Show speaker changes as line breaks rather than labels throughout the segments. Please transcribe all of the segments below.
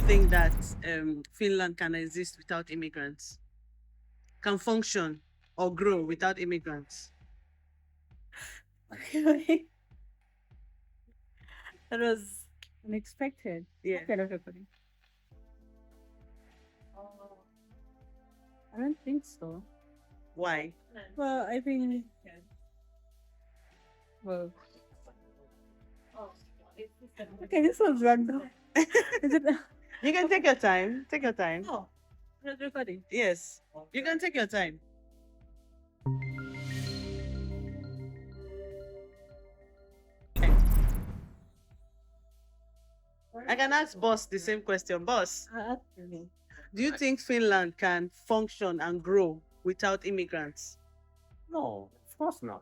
think that Finland can exist without immigrants? Can function or grow without immigrants?
Okay. That was unexpected.
Yeah.
Okay, everybody. I don't think so.
Why?
Well, I think. Well, okay, this one's random. Is it?
You can take your time. Take your time.
Oh, not recording.
Yes. You can take your time. I can ask boss the same question. Boss, do you think Finland can function and grow without immigrants?
No, of course not.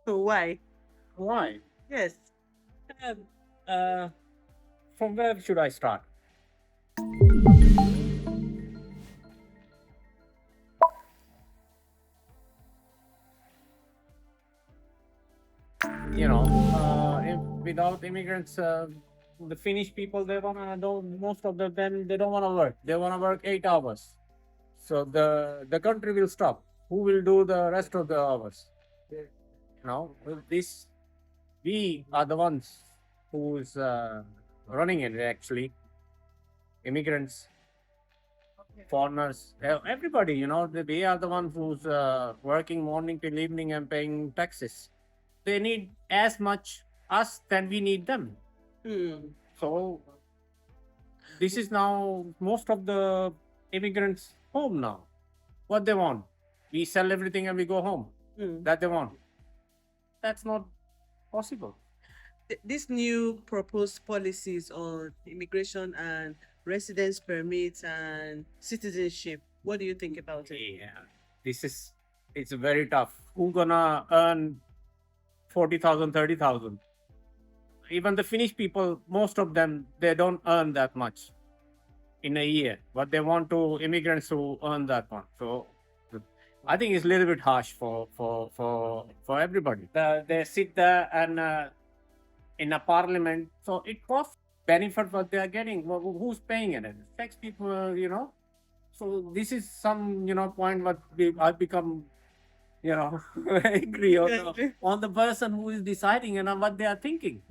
So why?
Why?
Yes.
Um, uh, from where should I start? Without immigrants, the Finnish people, they wanna don't most of them they don't wanna work. They wanna work 8 hours. So the country will stop. Who will do the rest of the hours? With this, we are the ones who's running it actually. Immigrants, foreigners, everybody. We are the ones who's working morning till evening and paying taxes. They need as much us than we need them. So this is now most of the immigrants home now. What they want, we sell everything and we go home. That they want. That's not possible.
These new proposed policies on immigration and residence permits and citizenship, what do you think about it?
Yeah, it's very tough. Who gonna earn 40,000, 30,000? Even the Finnish people, most of them, they don't earn that much in a year, but they want to immigrants who earn that one. So I think it's a little bit harsh for everybody. They sit there and in a parliament, so it costs benefit what they are getting. Who's paying it? Tax people. So this is some point what I become angry on the person who is deciding what they are thinking.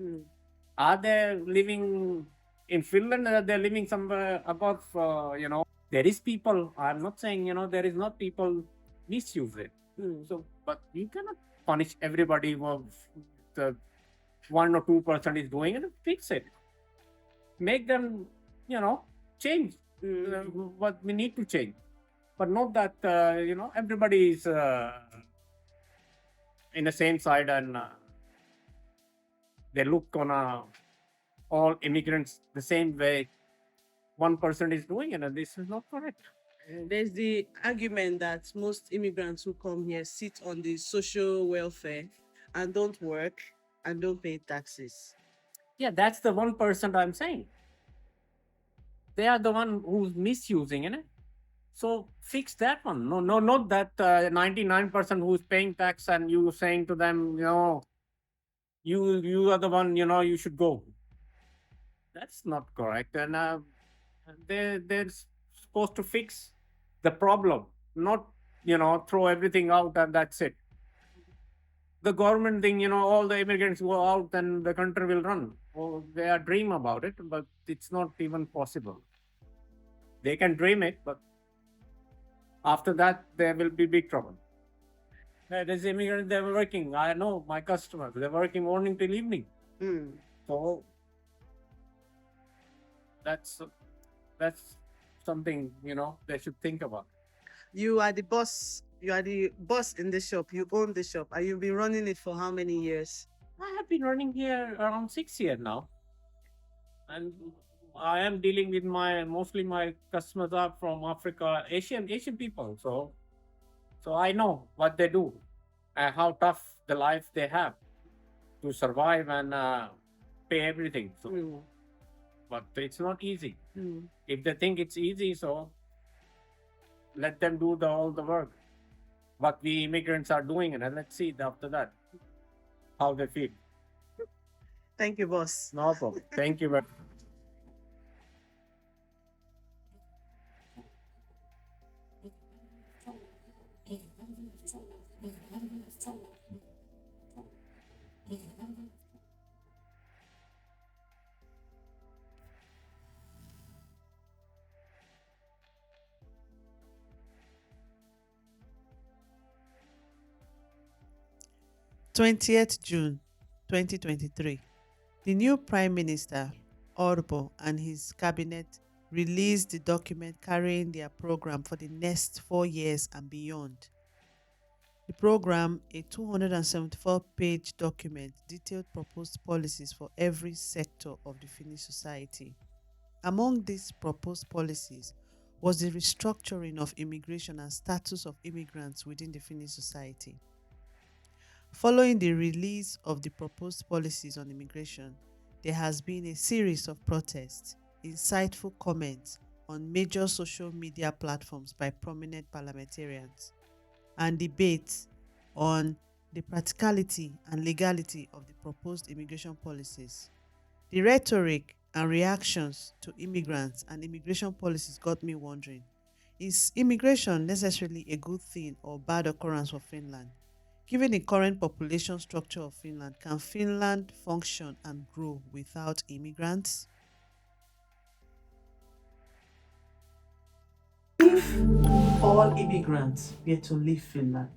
Are they living in Finland? Or are they living somewhere above? There is people. I'm not saying there is not people misuse it. So, but you cannot punish everybody who the 1 or 2% is doing it. Fix it. Make them change what we need to change, but not that everybody is in the same side and they look on all immigrants the same way 1% is doing it, and this is not correct.
There's the argument that most immigrants who come here sit on the social welfare and don't work and don't pay taxes.
Yeah, that's the 1% I'm saying. They are the one who's misusing it. So fix that one. No, not that 99% who's paying tax and you saying to them, you are the one, you should go. That's not correct. And they're supposed to fix the problem, not throw everything out and that's it. The government thing, all the immigrants go out and the country will run. Oh, they are dream about it, but it's not even possible. They can dream it, but after that there will be big trouble. There's immigrants, they're working. I know my customers, they're working morning till evening. So that's something they should think about.
You are the boss. You are the boss in the shop. You own the shop. And you've been running it for how many years?
I have been running here around 6 years now, and I am dealing with mostly my customers are from Africa, Asian people. So I know what they do and how tough the life they have to survive and pay everything. So, but it's not easy. If they think it's easy, so let them do all the work. But we immigrants are doing it, and let's see after that how they feel.
Thank you, boss.
No problem. Thank you very much.
20th June 2023, the new Prime Minister, Orbo, and his cabinet released the document carrying their program for the next 4 years and beyond. The program, a 274-page document, detailed proposed policies for every sector of the Finnish society. Among these proposed policies was the restructuring of immigration and status of immigrants within the Finnish society. Following the release of the proposed policies on immigration, there has been a series of protests, insightful comments on major social media platforms by prominent parliamentarians, and debates on the practicality and legality of the proposed immigration policies. The rhetoric and reactions to immigrants and immigration policies got me wondering, is immigration necessarily a good thing or bad occurrence for Finland? Given the current population structure of Finland, can Finland function and grow without immigrants? If all immigrants were to leave Finland,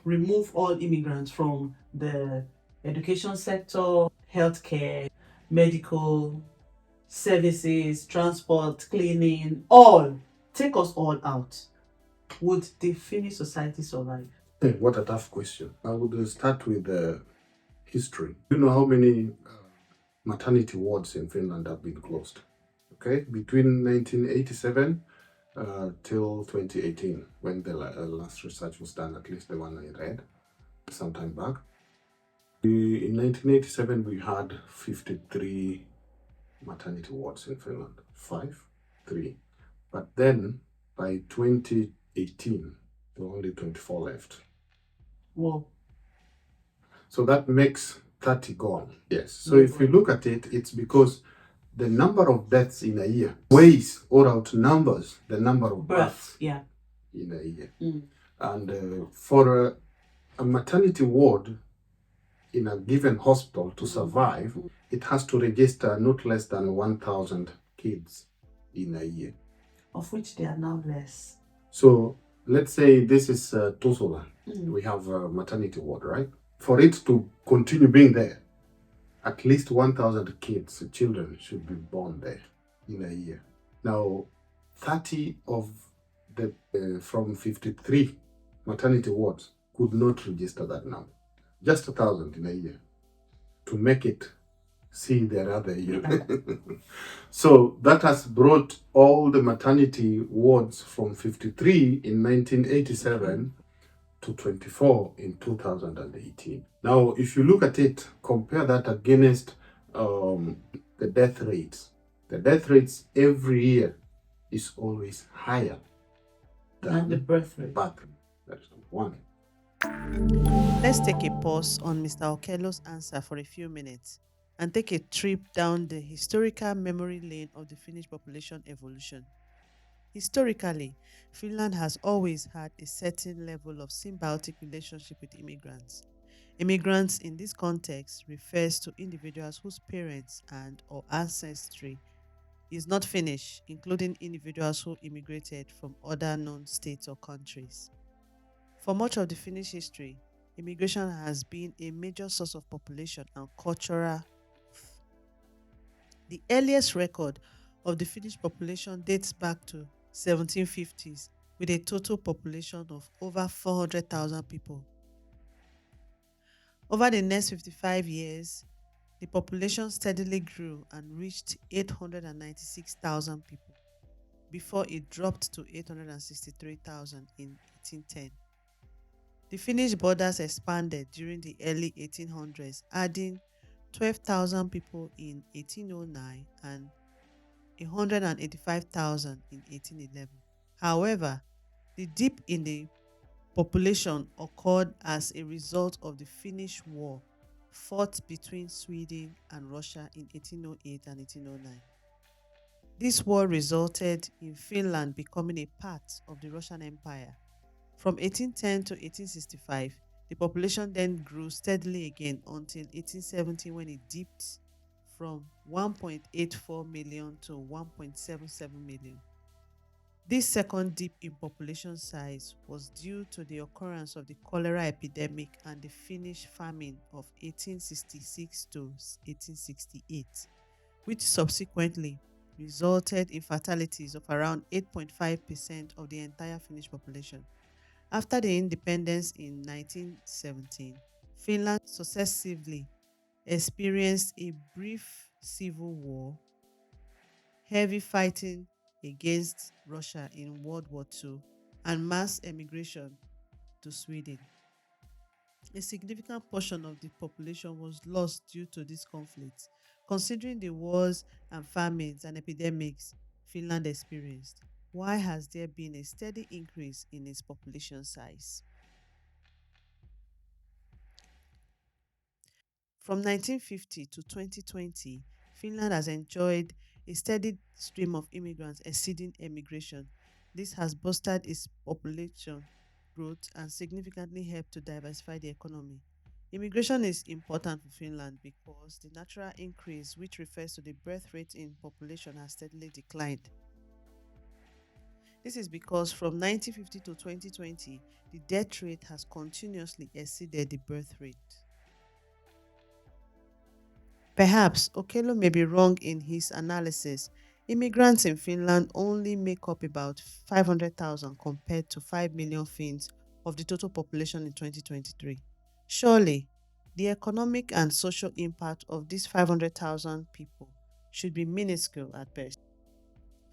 remove all immigrants from the education sector, healthcare, medical services, transport, cleaning, take us all out, would the Finnish society survive?
Hey, what a tough question. I would start with history. Do you know how many maternity wards in Finland have been closed? Okay, between 1987 till 2018, when the last research was done, at least the one I read some time back. In 1987, we had 53 maternity wards in Finland. 3. But then by 2018, there were only 24 left.
Well,
So that makes 30 gone. Yes. So if you look at it, it's because the number of deaths in a year weighs or outnumbers the number of births in a year. And for a maternity ward in a given hospital to survive, it has to register not less than 1,000 kids in a year.
Of which there are now less.
So let's say this is Tusola. We have a maternity ward, right? For it to continue being there, at least 1,000 children should be born there in a year. Now, 30 of the from 53 maternity wards could not register that number. Just 1,000 in a year to make it see their other year. So that has brought all the maternity wards from 53 in 1987 to 24 in 2018. Now, if you look at it, compare that against the death rates. The death rates every year is always higher than
the birth rate.
That is one.
Let's take a pause on Mr. Okello's answer for a few minutes and take a trip down the historical memory lane of the Finnish population evolution. Historically, Finland has always had a certain level of symbiotic relationship with immigrants. Immigrants in this context refers to individuals whose parents and or ancestry is not Finnish, including individuals who immigrated from other known states or countries. For much of the Finnish history, immigration has been a major source of population and cultural growth. The earliest record of the Finnish population dates back to 1750s with a total population of over 400,000 people. Over the next 55 years, the population steadily grew and reached 896,000 people before it dropped to 863,000 in 1810. The Finnish borders expanded during the early 1800s, adding 12,000 people in 1809 and 185,000 in 1811. However, the dip in the population occurred as a result of the Finnish War fought between Sweden and Russia in 1808 and 1809. This war resulted in Finland becoming a part of the Russian Empire. From 1810 to 1865, the population then grew steadily again until 1870 when it dipped from 1.84 million to 1.77 million. This second dip in population size was due to the occurrence of the cholera epidemic and the Finnish famine of 1866 to 1868, which subsequently resulted in fatalities of around 8.5% of the entire Finnish population. After the independence in 1917, Finland successively experienced a brief civil war, heavy fighting against Russia in World War II, and mass emigration to Sweden. A significant portion of the population was lost due to these conflicts. Considering the wars and famines and epidemics Finland experienced, why has there been a steady increase in its population size? From 1950 to 2020, Finland has enjoyed a steady stream of immigrants exceeding emigration. This has boosted its population growth and significantly helped to diversify the economy. Immigration is important for Finland because the natural increase, which refers to the birth rate in population, has steadily declined. This is because from 1950 to 2020, the death rate has continuously exceeded the birth rate. Perhaps Okello may be wrong in his analysis. Immigrants in Finland only make up about 500,000 compared to 5 million Finns of the total population in 2023. Surely, the economic and social impact of these 500,000 people should be minuscule at best.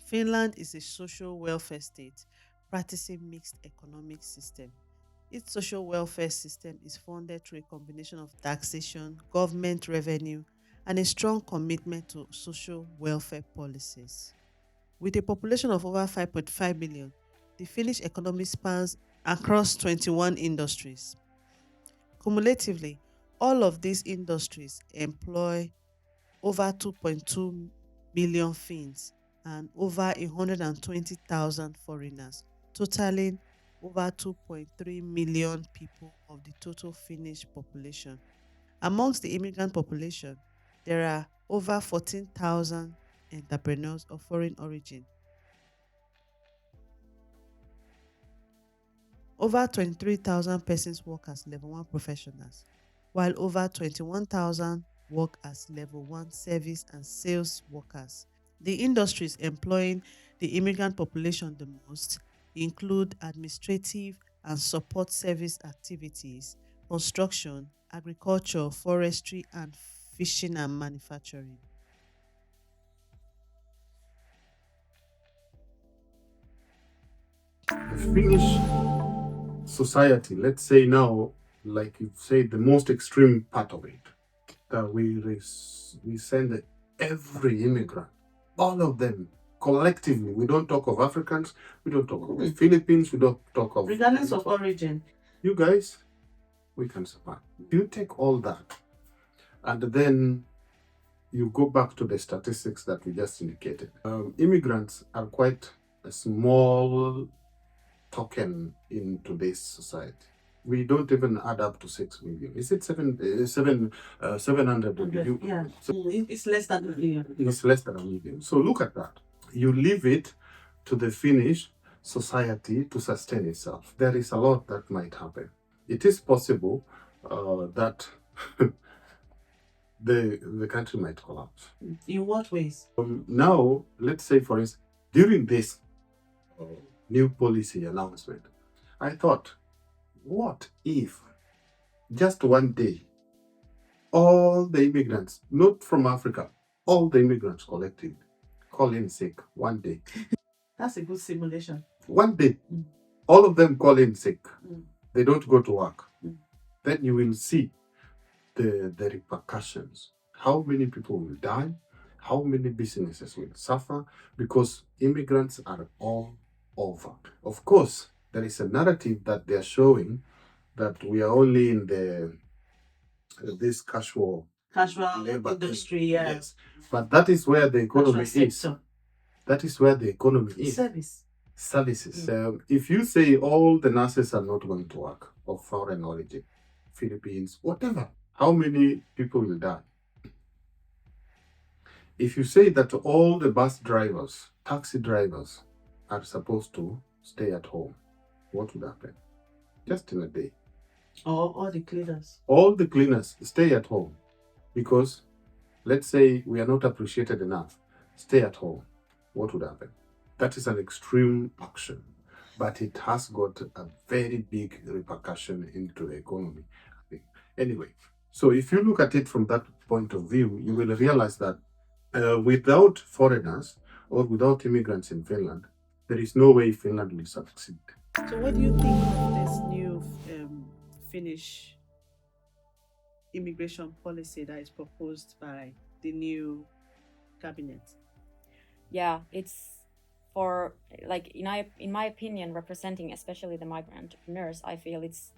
Finland is a social welfare state practicing mixed economic system. Its social welfare system is funded through a combination of taxation, government revenue, and a strong commitment to social welfare policies. With a population of over 5.5 million, the Finnish economy spans across 21 industries. Cumulatively, all of these industries employ over 2.2 million Finns and over 120,000 foreigners, totaling over 2.3 million people of the total Finnish population. Amongst the immigrant population, there are over 14,000 entrepreneurs of foreign origin. Over 23,000 persons work as level 1 professionals, while over 21,000 work as level 1 service and sales workers. The industries employing the immigrant population the most include administrative and support service activities, construction, agriculture, forestry, and fishing and manufacturing.
The Finnish society, let's say now, like you said, the most extreme part of it, that we send every immigrant, all of them collectively. We don't talk of Africans, we don't talk of the Philippines, we don't talk of
Regardless of origin.
you guys, we can survive. You take all that and then you go back to the statistics that we just indicated. Immigrants are quite a small token in today's society. We don't even add up to 6 million. Is it 700 million?
Yeah. It's less than a million.
It's less than a million. So look at that. You leave it to the Finnish society to sustain itself. There is a lot that might happen. It is possible that the country might collapse.
In what ways?
Now, let's say, for instance, during this uh, new policy announcement, I thought, what if just one day all the immigrants, not from Africa, all the immigrants collectively call in sick one day?
That's a good simulation.
One day, all of them call in sick.
Mm.
They don't go to work.
Mm.
Then you will see the repercussions. How many people will die? How many businesses will suffer? Because immigrants are all over. Of course, there is a narrative that they are showing that we are only in the this casual labor
industry,
Yes, but that is where the economy is. That is where the economy is. Services. If you say all the nurses are not going to work of foreign origin, Philippines, whatever, how many people will die? If you say that all the bus drivers, taxi drivers, are supposed to stay at home, what would happen? Just in a day.
All the cleaners.
All the cleaners stay at home because let's say we are not appreciated enough. Stay at home. What would happen? That is an extreme action, but it has got a very big repercussion into the economy, I think. Anyway, so if you look at it from that point of view, you will realize that without foreigners or without immigrants in Finland, there is no way Finland will succeed.
So, what do you think of this new Finnish immigration policy that is proposed by the new cabinet?
Yeah, it's for like in my opinion, representing especially the migrant entrepreneurs, I feel it's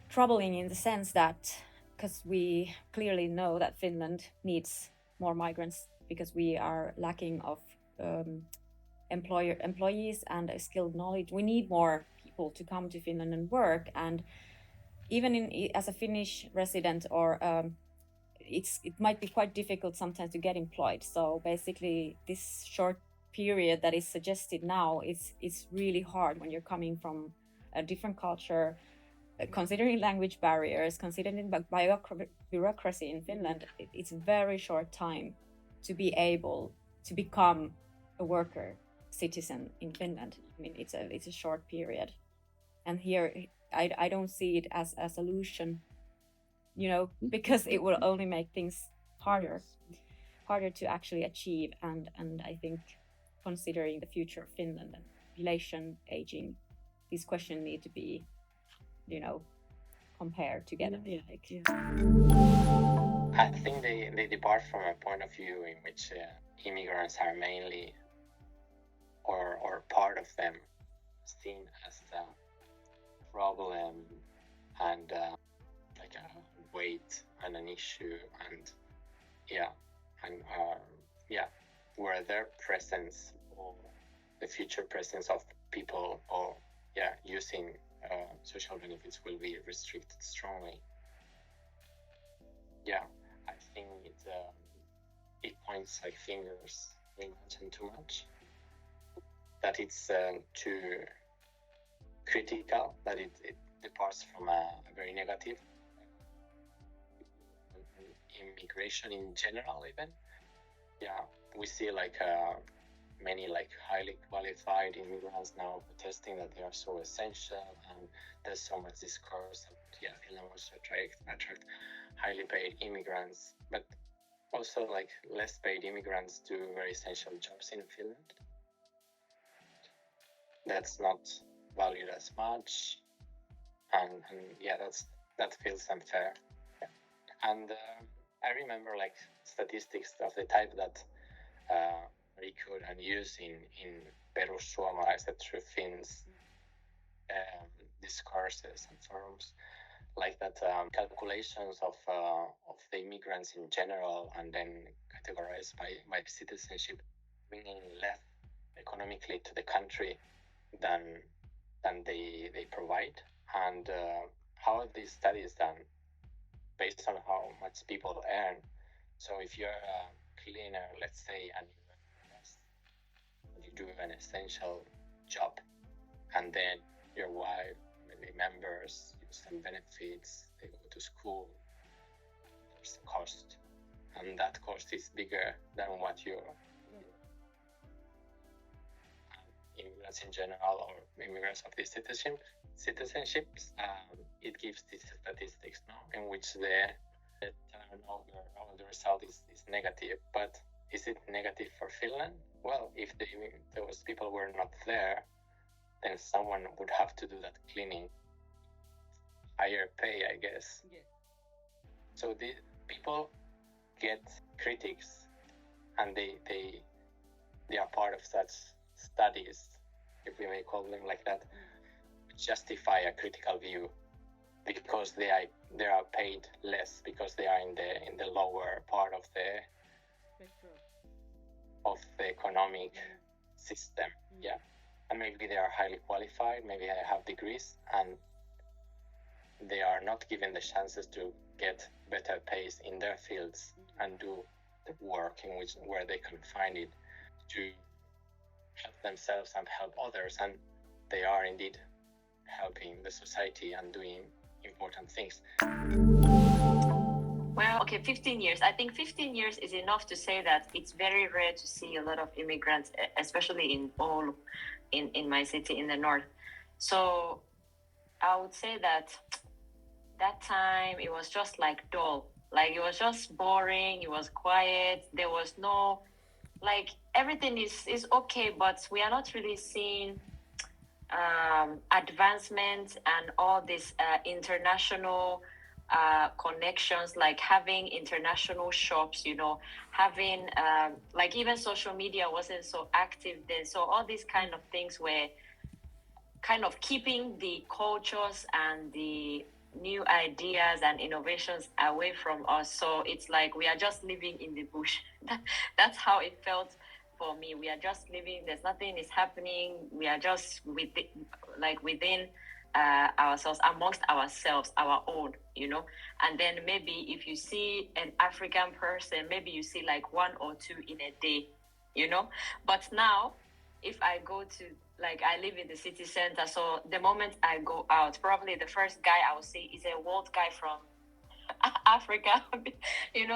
troubling in the sense that because we clearly know that Finland needs more migrants because we are lacking of employees and skilled knowledge. We need more people to come to Finland and work, and even as a Finnish resident or it might be quite difficult sometimes to get employed. So basically, this short period that is suggested now is really hard when you're coming from a different culture, considering language barriers, considering bureaucracy in Finland. It's a very short time to be able to become a worker citizen in Finland. I mean, it's a short period, and here I don't see it as a solution, because it will only make things harder to actually achieve. And I think considering the future of Finland and population aging, these questions need to be, compared together.
I think they depart from a point of view in which immigrants are mainly, or part of them, seen as a problem and like a weight and an issue, and where their presence or the future presence of people or using social benefits will be restricted strongly. I think it points like fingers we mentioned too much, that it's too critical, that it departs from a very negative immigration in general. Even we see like many like highly qualified immigrants now protesting that they are so essential, and there's so much discourse that Finland wants to attract highly paid immigrants, but also like less paid immigrants do very essential jobs in Finland. That's not valued as much, and that feels unfair. And I remember like statistics of the type that we could and use in perussuomalaiset through Finns discourses and forums, like that calculations of the immigrants in general, and then categorized by citizenship, bringing less economically to the country than they provide. And how are these studies done? Based on how much people earn. So if you're a cleaner, let's say, and you do an essential job, and then your wife, family members use some benefits, they go to school, there's a cost, and that cost is bigger than what your immigrants in general, or immigrants of the citizenships, it gives these statistics in which the turnover or the result is negative. But is it negative for Finland? Well, if those people were not there, then someone would have to do that cleaning. Higher pay, I guess. Yeah. So the people get critics, and they are part of such studies, if we may call them like that, justify a critical view because they are paid less, because they are in the lower part of the economic system. Yeah, and maybe they are highly qualified, maybe they have degrees, and they are not given the chances to get better pays in their fields and do the work where they can find it, to help themselves and help others, and they are indeed helping the society and doing important things.
Well, okay, 15 years. I think 15 years is enough to say that it's very rare to see a lot of immigrants, especially in my city in the north. So I would say that time it was just like dull. Like it was just boring, it was quiet, there was no, like everything is okay, but we are not really seeing advancement and all this international connections, like having international shops, having like even social media wasn't so active then. So all these kind of things were kind of keeping the cultures and the new ideas and innovations away from us. So it's like we are just living in the bush. That's how it felt for me. We are just living, there's nothing is happening. We are just within ourselves, amongst ourselves, our own, and then maybe if you see an African person, maybe you see like one or two in a day, but now if I go to, like, I live in the city center, so the moment I go out, probably the first guy I will see is a world guy from Africa,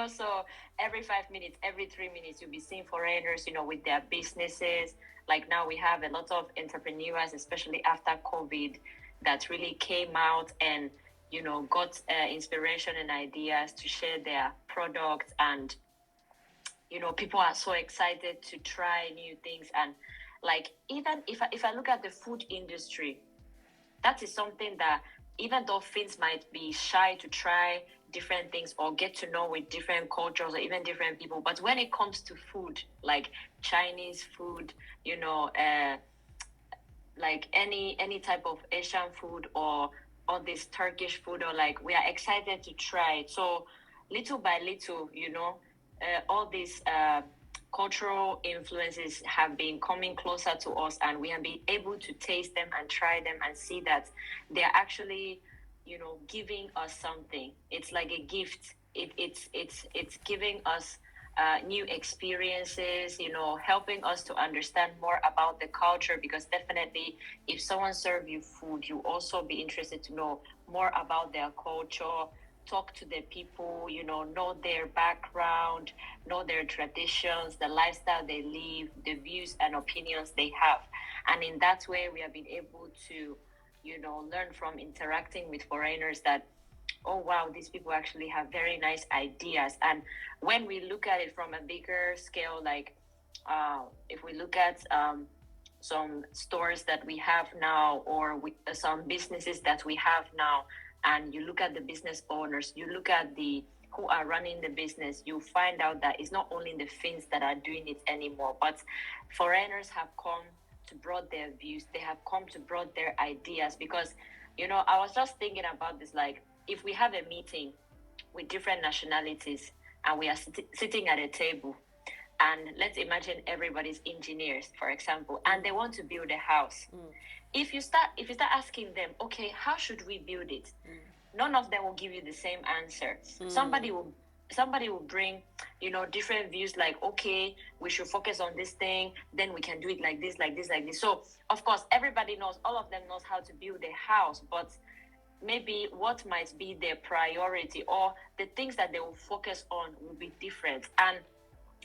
so every 5 minutes, every 3 minutes, you'll be seeing foreigners, with their businesses. Like now we have a lot of entrepreneurs, especially after COVID, that really came out and, got inspiration and ideas to share their products. And, people are so excited to try new things. And like, even if I look at the food industry, that is something that even though Finns might be shy to try different things or get to know with different cultures or even different people, but when it comes to food, like Chinese food, like any type of Asian food or this Turkish food, or like, we are excited to try it. So little by little, all these cultural influences have been coming closer to us, and we have been able to taste them and try them and see that they're actually, giving us something. It's like a gift. It's giving us new experiences, helping us to understand more about the culture, because definitely if someone serves you food, you also be interested to know more about their culture, talk to the people, know their background, know their traditions, the lifestyle they live, the views and opinions they have. And in that way, we have been able to, learn from interacting with foreigners that, oh wow, these people actually have very nice ideas. And when we look at it from a bigger scale, like if we look at some stores that we have now, or some businesses that we have now, and you look at the business owners, you look at who are running the business, you find out that it's not only the Finns that are doing it anymore, but foreigners have come to brought their views, they have come to brought their ideas. Because I was just thinking about this, like, if we have a meeting with different nationalities and we are sitting at a table, and let's imagine everybody's engineers, for example, and they want to build a house. If you start asking them, okay, how should we build it? None of them will give you the same answer. Somebody will bring, different views, like, okay, we should focus on this thing, then we can do it like this, like this, like this. So of course, everybody knows, all of them knows how to build a house, but maybe what might be their priority or the things that they will focus on will be different. And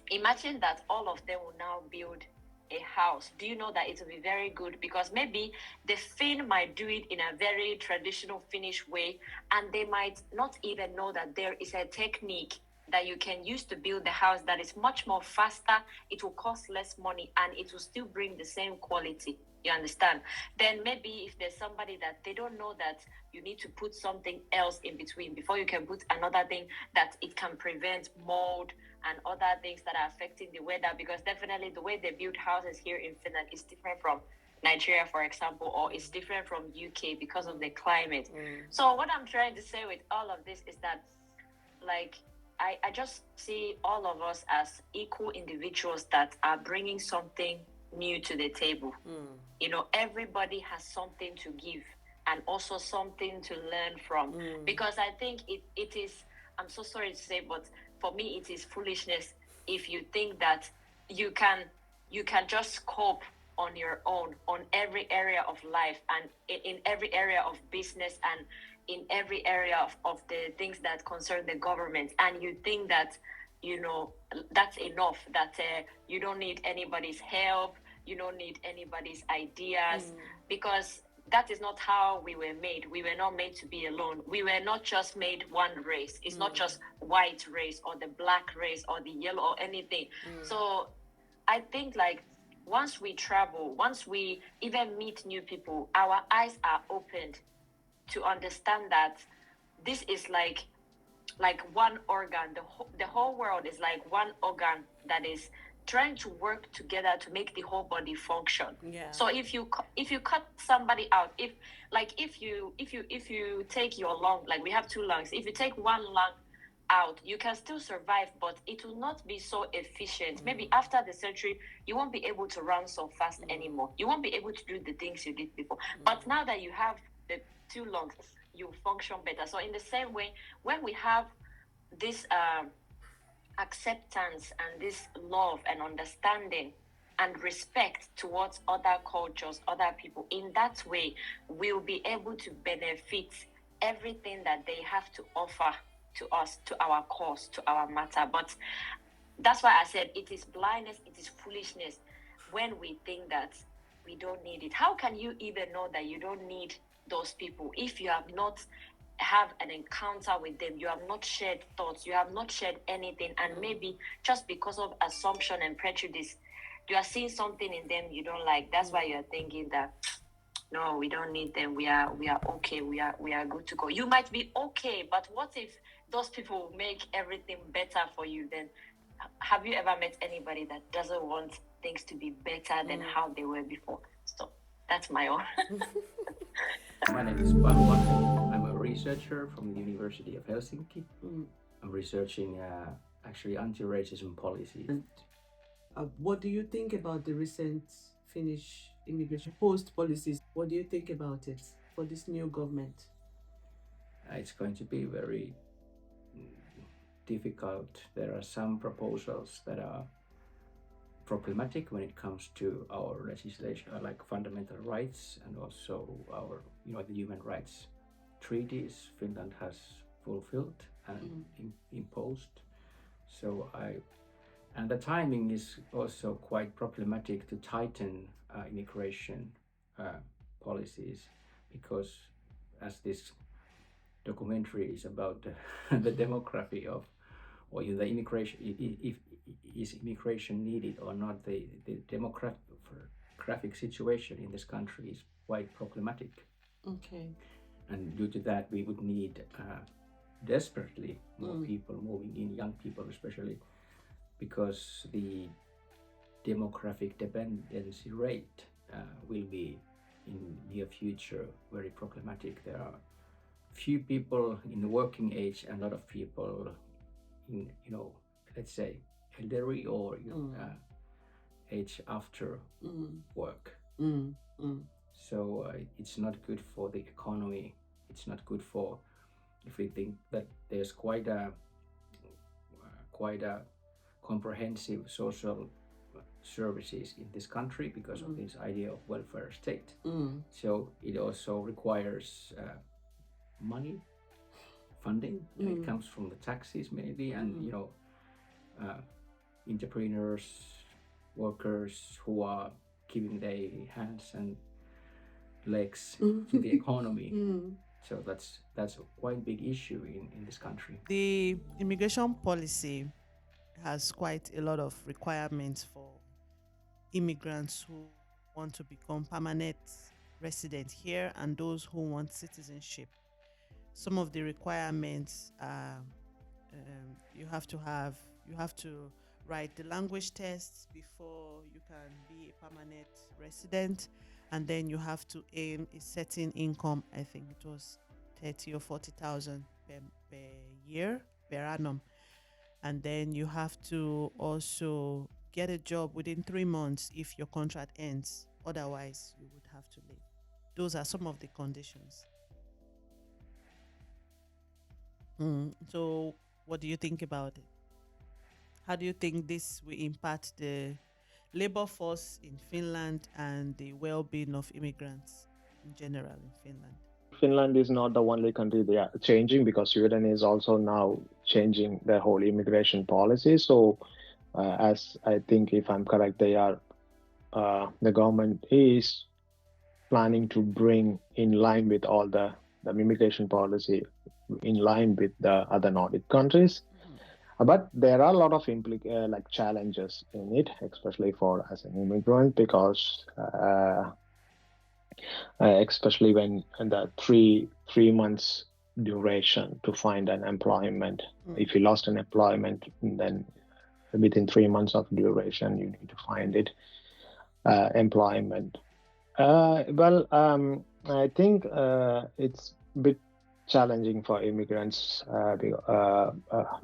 imagine that all of them will now build a house. Do you know that it will be very good? Because maybe the Finn might do it in a very traditional Finnish way, and they might not even know that there is a technique that you can use to build the house that is much more faster, it will cost less money, and it will still bring the same quality. You understand? Then maybe if there's somebody that they don't know that you need to put something else in between before you can put another thing, that it can prevent mold and other things that are affecting the weather, because definitely the way they build houses here in Finland is different from Nigeria, for example, or it's different from UK because of the climate. So what I'm trying to say with all of this is that, like, I just see all of us as equal individuals that are bringing something new to the table. Everybody has something to give and also something to learn from. Because I think it is, I'm so sorry to say, but for me, it is foolishness if you think that you can just cope on your own on every area of life and in every area of business and in every area of the things that concern the government, and you think that that's enough, that you don't need anybody's help, you don't need anybody's ideas, because that is not how we were made. We were not made to be alone. We were not just made one race. It's not just white race or the black race or the yellow or anything. So I think like once we travel, once we even meet new people, our eyes are opened to understand that this is like one organ. The whole world is like one organ that is trying to work together to make the whole body function.
Yeah.
So if you cut somebody out, if you take your lung, like we have two lungs, if you take one lung out, you can still survive, but it will not be so efficient. Maybe after the surgery, you won't be able to run so fast anymore. You won't be able to do the things you did before. But now that you have the two lungs, you function better. So in the same way, when we have this acceptance and this love and understanding and respect towards other cultures, other people, in that way, we'll be able to benefit everything that they have to offer to us, to our cause, to our matter. But that's why I said it is blindness, it is foolishness when we think that we don't need it. How can you even know that you don't need those people if you have not have an encounter with them, you have not shared thoughts, you have not shared anything, and maybe just because of assumption and prejudice, you are seeing something in them you don't like. That's why you're thinking that no, we don't need them, we are okay, we are good to go. You might be okay, but what if those people make everything better for you? Then have you ever met anybody that doesn't want things to be better than how they were before? So that's my own.
My name is Paolo. I'm a researcher from the University of Helsinki. I'm researching actually anti-racism policies.
And what do you think about the recent Finnish immigration post policies? What do you think about it for this new government?
It's going to be very difficult. There are some proposals that are problematic when it comes to our legislation, like fundamental rights, and also our, the human rights treaties Finland has fulfilled and imposed. So and the timing is also quite problematic to tighten immigration policies, because as this documentary is about the demography of, or the immigration, if is immigration needed or not, the demographic situation in this country is quite problematic.
Okay.
And due to that, we would need desperately more people moving in, young people especially, because the demographic dependency rate will be in near future very problematic. There are few people in the working age and a lot of people in, let's say elderly or age after work. So it's not good for the economy. It's not good for, if we think that there's quite a comprehensive social services in this country because of this idea of welfare state. So it also requires money, funding, and it comes from the taxes mainly, and entrepreneurs, workers who are giving their hands and legs to the economy. So that's a quite big issue in this country.
The immigration policy has quite a lot of requirements for immigrants who want to become permanent resident here and those who want citizenship. Some of the requirements are you have to write the language tests before you can be a permanent resident, and then you have to earn a certain income. I think it was 30 or 40,000 per year, per annum. And then you have to also get a job within 3 months if your contract ends. Otherwise, you would have to leave. Those are some of the conditions. So, what do you think about it? How do you think this will impact the labor force in Finland and the well-being of immigrants in general in Finland?
Finland is not the only country they are changing, because Sweden is also now changing their whole immigration policy. So, as I think, if I'm correct, the government is planning to bring in line with all the immigration policy in line with the other Nordic countries. But there are a lot of like challenges in it, especially for as an immigrant, because especially when the three months duration to find an employment. If you lost an employment, then within 3 months of duration you need to find it employment. I think it's a bit challenging for immigrants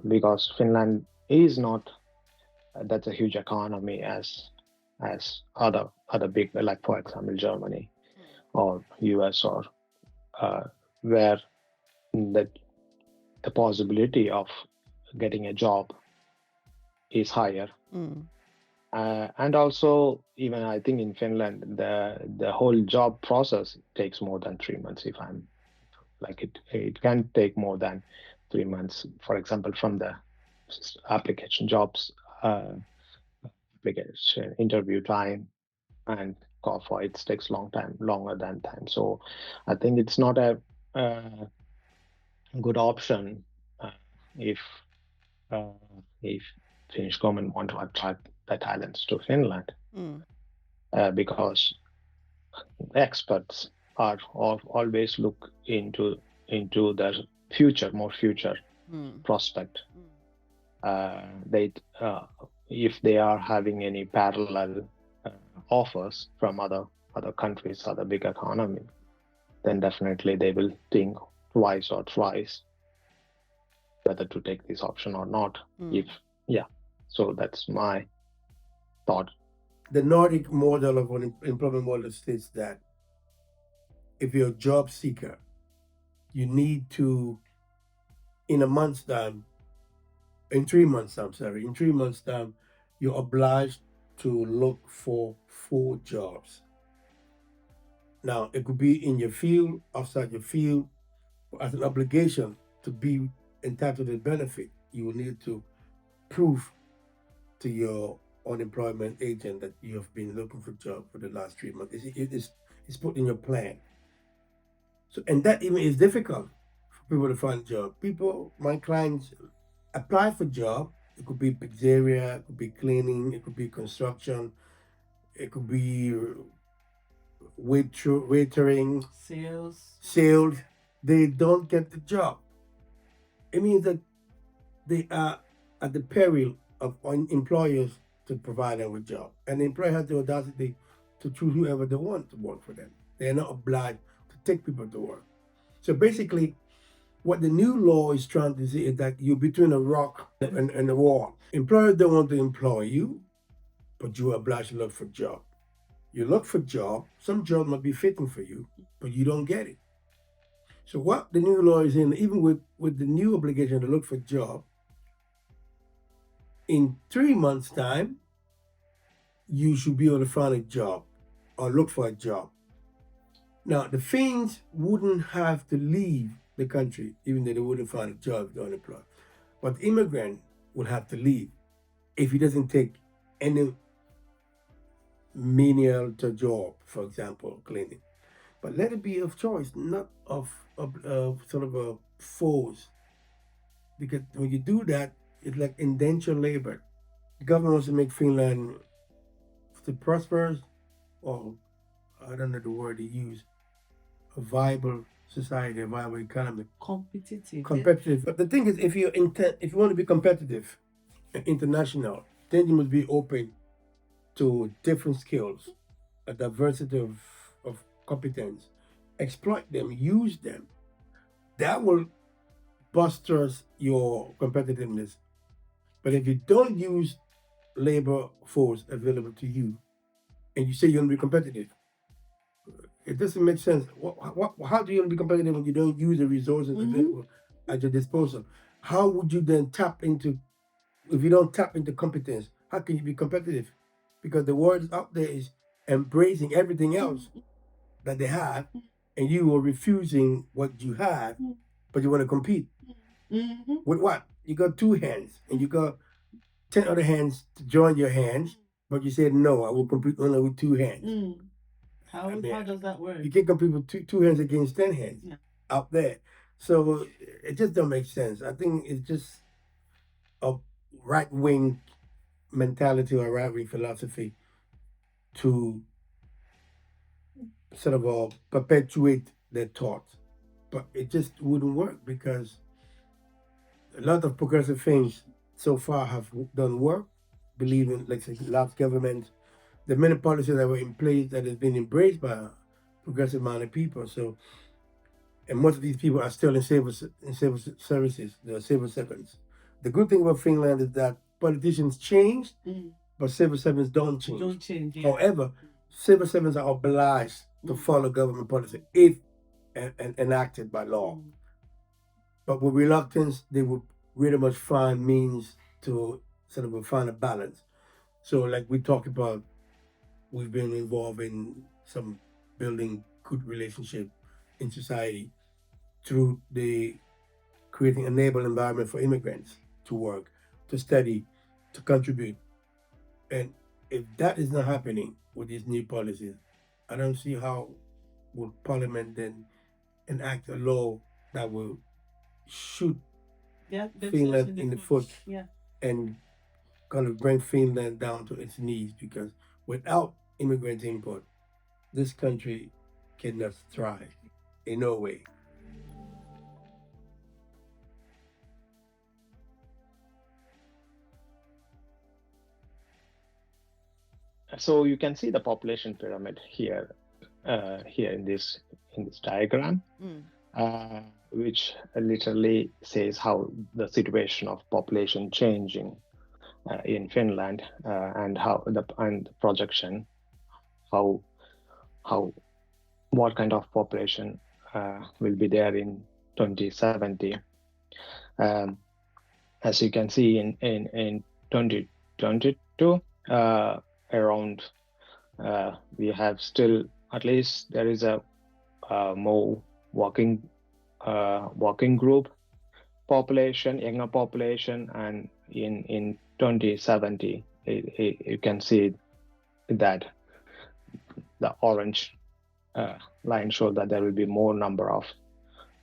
because Finland is not that's a huge economy as other big, like for example Germany or US, or where the possibility of getting a job is higher. And also, even I think in Finland, the whole job process takes more than 3 months. If I'm like it can take more than 3 months. For example, from the application jobs, application interview time and call for it takes longer than time. So I think it's not a good option if Finnish government want to attract the talents to Finland, because experts are always look into the more future prospect. They if they are having any parallel offers from other countries, other big economy, then definitely they will think twice or thrice whether to take this option or not. So that's my thought.
The Nordic model of an employment model states that if you're a job seeker, you need to, in 3 months time, you're obliged to look for 4 jobs. Now, it could be in your field, outside your field, as an obligation to be entitled to the benefit. You will need to prove to your unemployment agent that you have been looking for a job for the last 3 months. It's put in your plan. So, and that even is difficult for people to find a job. My clients apply for job. It could be pizzeria, it could be cleaning, it could be construction, it could be waitering, sales. They don't get the job. It means that they are at the peril of employers to provide them with job, and the employer has the audacity to choose whoever they want to work for them. They are not obliged to take people to work. So basically, what the new law is trying to say is that you're between a rock and a wall. Employers don't want to employ you, but you are obliged to look for a job. You look for a job, some job might be fitting for you, but you don't get it. So what the new law is in, even with the new obligation to look for a job, in 3 months' time, you should be able to find a job or look for a job. Now, the Finns wouldn't have to leave the country, even though they wouldn't find a job if they're unemployed. But the immigrant will have to leave if he doesn't take any menial job, for example, cleaning. But let it be of choice, not of sort of a force. Because when you do that, it's like indentured labor. The government wants to make Finland to prosper, or I don't know the word they use, a viable society, a viable economy. Competitive. But the thing is, if you want to be competitive and international, then you must be open to different skills, a diversity of competence. Exploit them, use them. That will bolsters your competitiveness. But if you don't use labor force available to you, and you say you're going to be competitive, it doesn't make sense. How do you want to be competitive when you don't use the resources available at your disposal? How would you then if you don't tap into competence, how can you be competitive? because the world up there is embracing everything else that they have, and you are refusing what you have, but you want to compete. With what? You got two hands, and you got 10 other hands to join your hands, but you said, no, I will compete only with two hands.
How does that work?
You can't compete with two hands against 10 hands out there. So it just don't make sense. I think it's just a right wing mentality or right wing philosophy to sort of perpetuate their thoughts. But it just wouldn't work because a lot of progressive things so far have done work, believe in, like, say, last government, the many policies that were in place that has been embraced by progressive minded people. So, and most of these people are still in civil services, the civil servants. The good thing about Finland is that politicians change, but civil servants don't change.
Don't change. Yeah.
However, civil servants are obliged to follow government policy if enacted by law. But with reluctance, they would really much find means to sort of find a balance. So, like we talked about, we've been involved in some building good relationship in society through the creating a enable environment for immigrants to work, to study, to contribute. And if that is not happening with these new policies, I don't see how will Parliament then enact a law that will shoot Finland in the foot and kind of bring Finland down to its knees, because without immigrant input, this country cannot thrive in no way.
So you can see the population pyramid here, here in this diagram, which literally says how the situation of population changing in Finland, and how the projection, how what kind of population will be there in 2070. As you can see in 2022, around we have still, at least there is a more working group population, younger population, and in 2070 you can see that the orange line shows that there will be more number of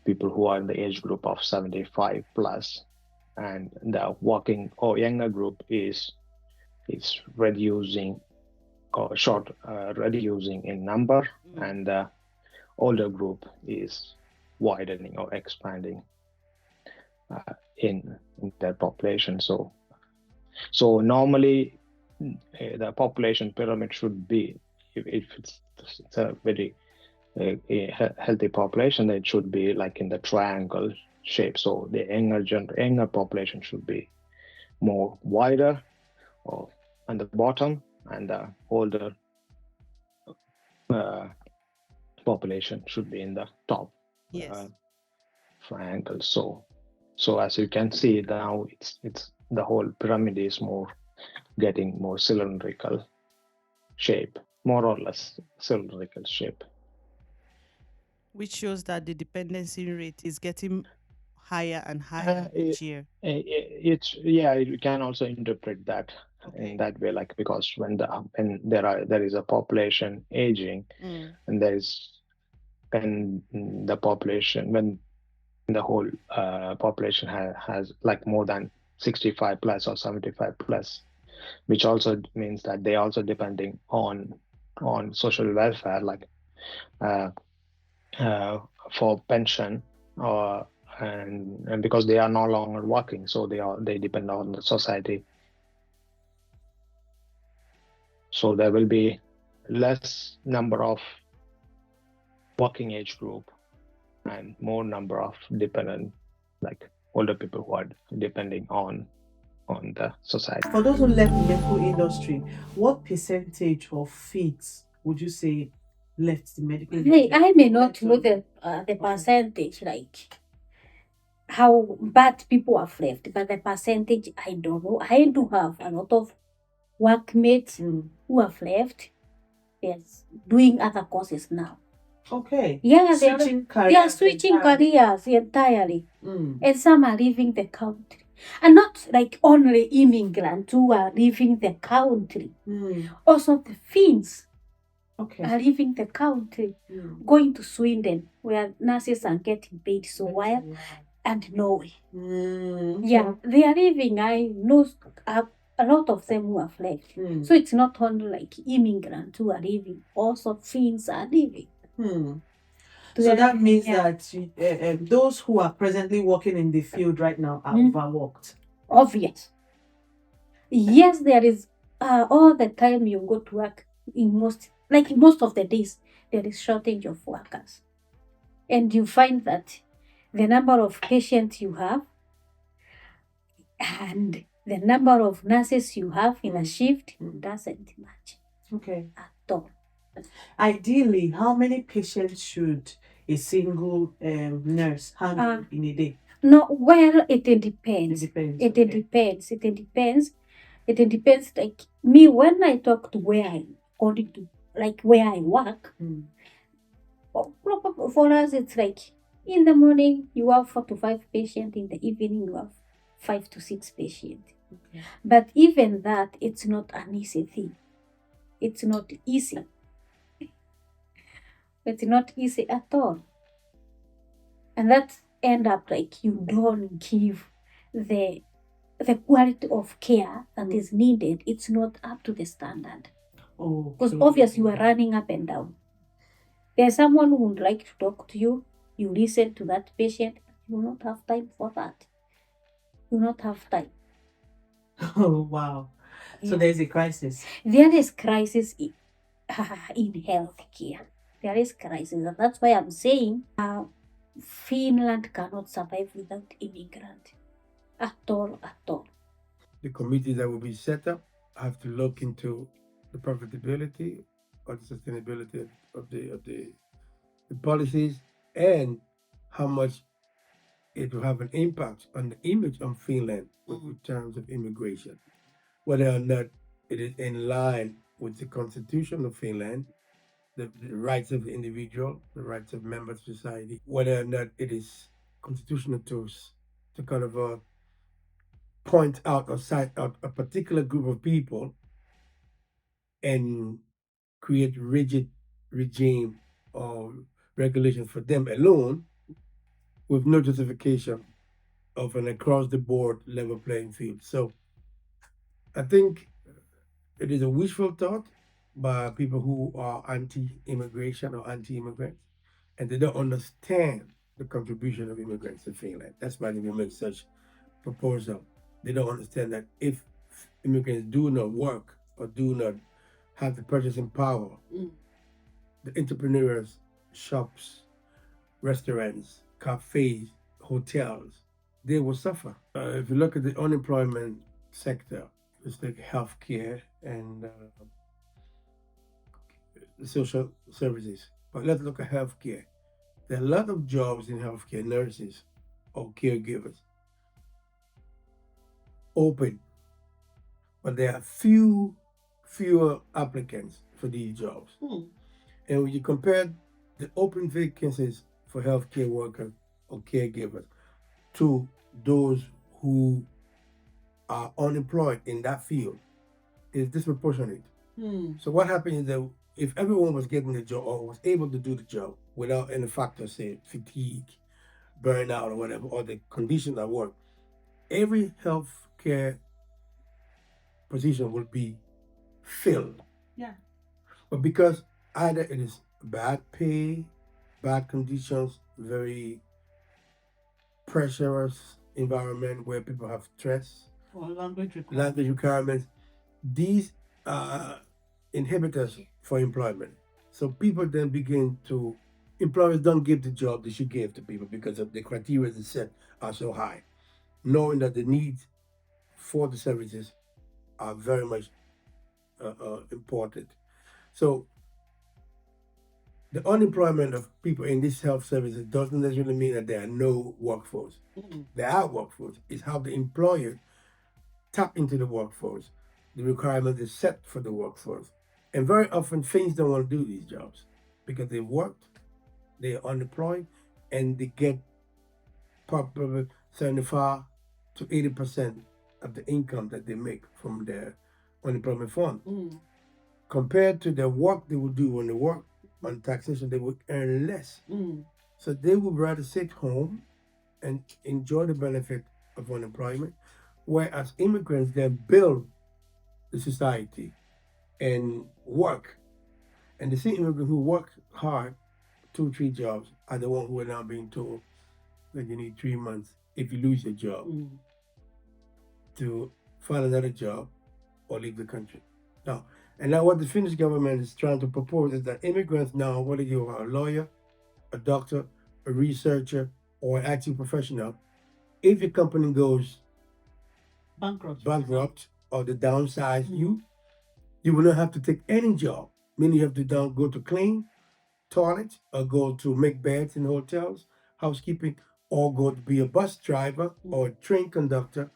people who are in the age group of 75 plus, and the working or younger group is reducing or reducing in number, and the older group is widening or expanding in their population. So normally the population pyramid should be, if it's a very healthy population, it should be like in the triangle shape. So the younger population should be more wider or on the bottom, and the older population should be in the top.
Yes.
Triangle. So as you can see now, it's the whole pyramid is getting more cylindrical shape, more or less cylindrical shape,
which shows that the dependency rate is getting higher and higher each year.
You can also interpret that in that way, like, because when there is a population aging, and when the population, when the whole population has like more than 65 plus or 75 plus, which also means that they also depending on social welfare, like for pension, or and because they are no longer working, so they depend on the society. So there will be less number of working age group and more number of dependent, like older people who are depending on the society.
For those who left the medical industry, what percentage of fees would you say left the medical industry?
I may not know the percentage, like how bad people have left, but the percentage I don't know. I do have a lot of workmates who have left. They're doing other courses now.
Okay.
Yeah,
Switching
they are
careers
switching
entirely.
careers entirely.
Mm.
And some are leaving the country. And not like only immigrants who are leaving the country.
Mm.
Also the Finns
Okay.
are leaving the country, going to Sweden, where nurses are getting paid so well, and Norway.
Okay.
Yeah, they are leaving. I know a lot of them who have left. So it's not only like immigrants who are leaving, also Finns are leaving.
So that means
Yeah.
that those who are presently working in the field right now are overworked.
Obvious. Yes, there is all the time you go to work, in most of the days there is shortage of workers, and you find that the number of patients you have and the number of nurses you have in a shift doesn't match
Okay.
at all.
Ideally, how many patients should a single nurse handle in a day?
No, well, it depends.
It depends.
It
okay.
depends. It depends. It depends. Like me, when I talk to where I according to like where I work, for us it's like in the morning you have 4 to 5 patients, in the evening you have 5 to 6 patients.
Okay.
But even that, it's not an easy thing. It's not easy. It's not easy at all. And that end up like you don't give the quality of care that is needed. It's not up to the standard. Because obviously you are running up and down. There's someone who would like to talk to you. You listen to that patient. You will not have time for that. You will not have time.
Oh, wow. So
Yeah.
there's a crisis.
There is crisis in healthcare. There is crisis, and that's why I'm saying Finland cannot survive without immigrants at all, at all.
The committee that will be set up have to look into the profitability or the sustainability of the policies, and how much it will have an impact on the image of Finland in terms of immigration, whether or not it is in line with the constitution of Finland, the rights of the individual, the rights of members of society, whether or not it is constitutional to kind of point out or cite out a particular group of people and create rigid regime or regulations for them alone with no justification of an across the board level playing field. So I think it is a wishful thought by people who are anti-immigration or anti-immigrant, and they don't understand the contribution of immigrants to Finland. That's why they make such proposal. They don't understand that if immigrants do not work or do not have the purchasing power, the entrepreneurs, shops, restaurants, cafes, hotels, they will suffer. If you look at the unemployment sector, it's like healthcare and social services. But let's look at healthcare. There are a lot of jobs in healthcare, nurses or caregivers open, but there are fewer applicants for these jobs. And when you compare the open vacancies for healthcare workers or caregivers to those who are unemployed in that field, is disproportionate. So what happens is that if everyone was getting the job or was able to do the job without any factors, say fatigue, burnout, or whatever, or the conditions at work, every healthcare position will be filled.
Yeah.
But because either it is bad pay, bad conditions, very pressurous environment where people have stress,
Or language
requirements, these are inhibitors for employment. So people then begin to, employers don't give the job they should give to people because of the criteria they set are so high, knowing that the needs for the services are very much important. So the unemployment of people in these health services doesn't necessarily mean that there are no workforce. There are workforce. It's how the employer tap into the workforce. The requirement is set for the workforce. And very often Finns don't want to do these jobs because they worked, they're unemployed, and they get probably 75 to 80% of the income that they make from their unemployment fund. Compared to the work they would do when they work on taxation, they would earn less. So they would rather sit home and enjoy the benefit of unemployment, whereas immigrants then build the society and work. And the same immigrants who work hard, 2-3 jobs, are the ones who are now being told that you need 3 months if you lose your job to find another job or leave the country. Now, and now what the Finnish government is trying to propose is that immigrants now, whether you are a lawyer, a doctor, a researcher, or an IT professional, if your company goes bankrupt or they downsize you, you will not have to take any job. Meaning you have to go to clean toilets or go to make beds in hotels, housekeeping, or go to be a bus driver or a train conductor,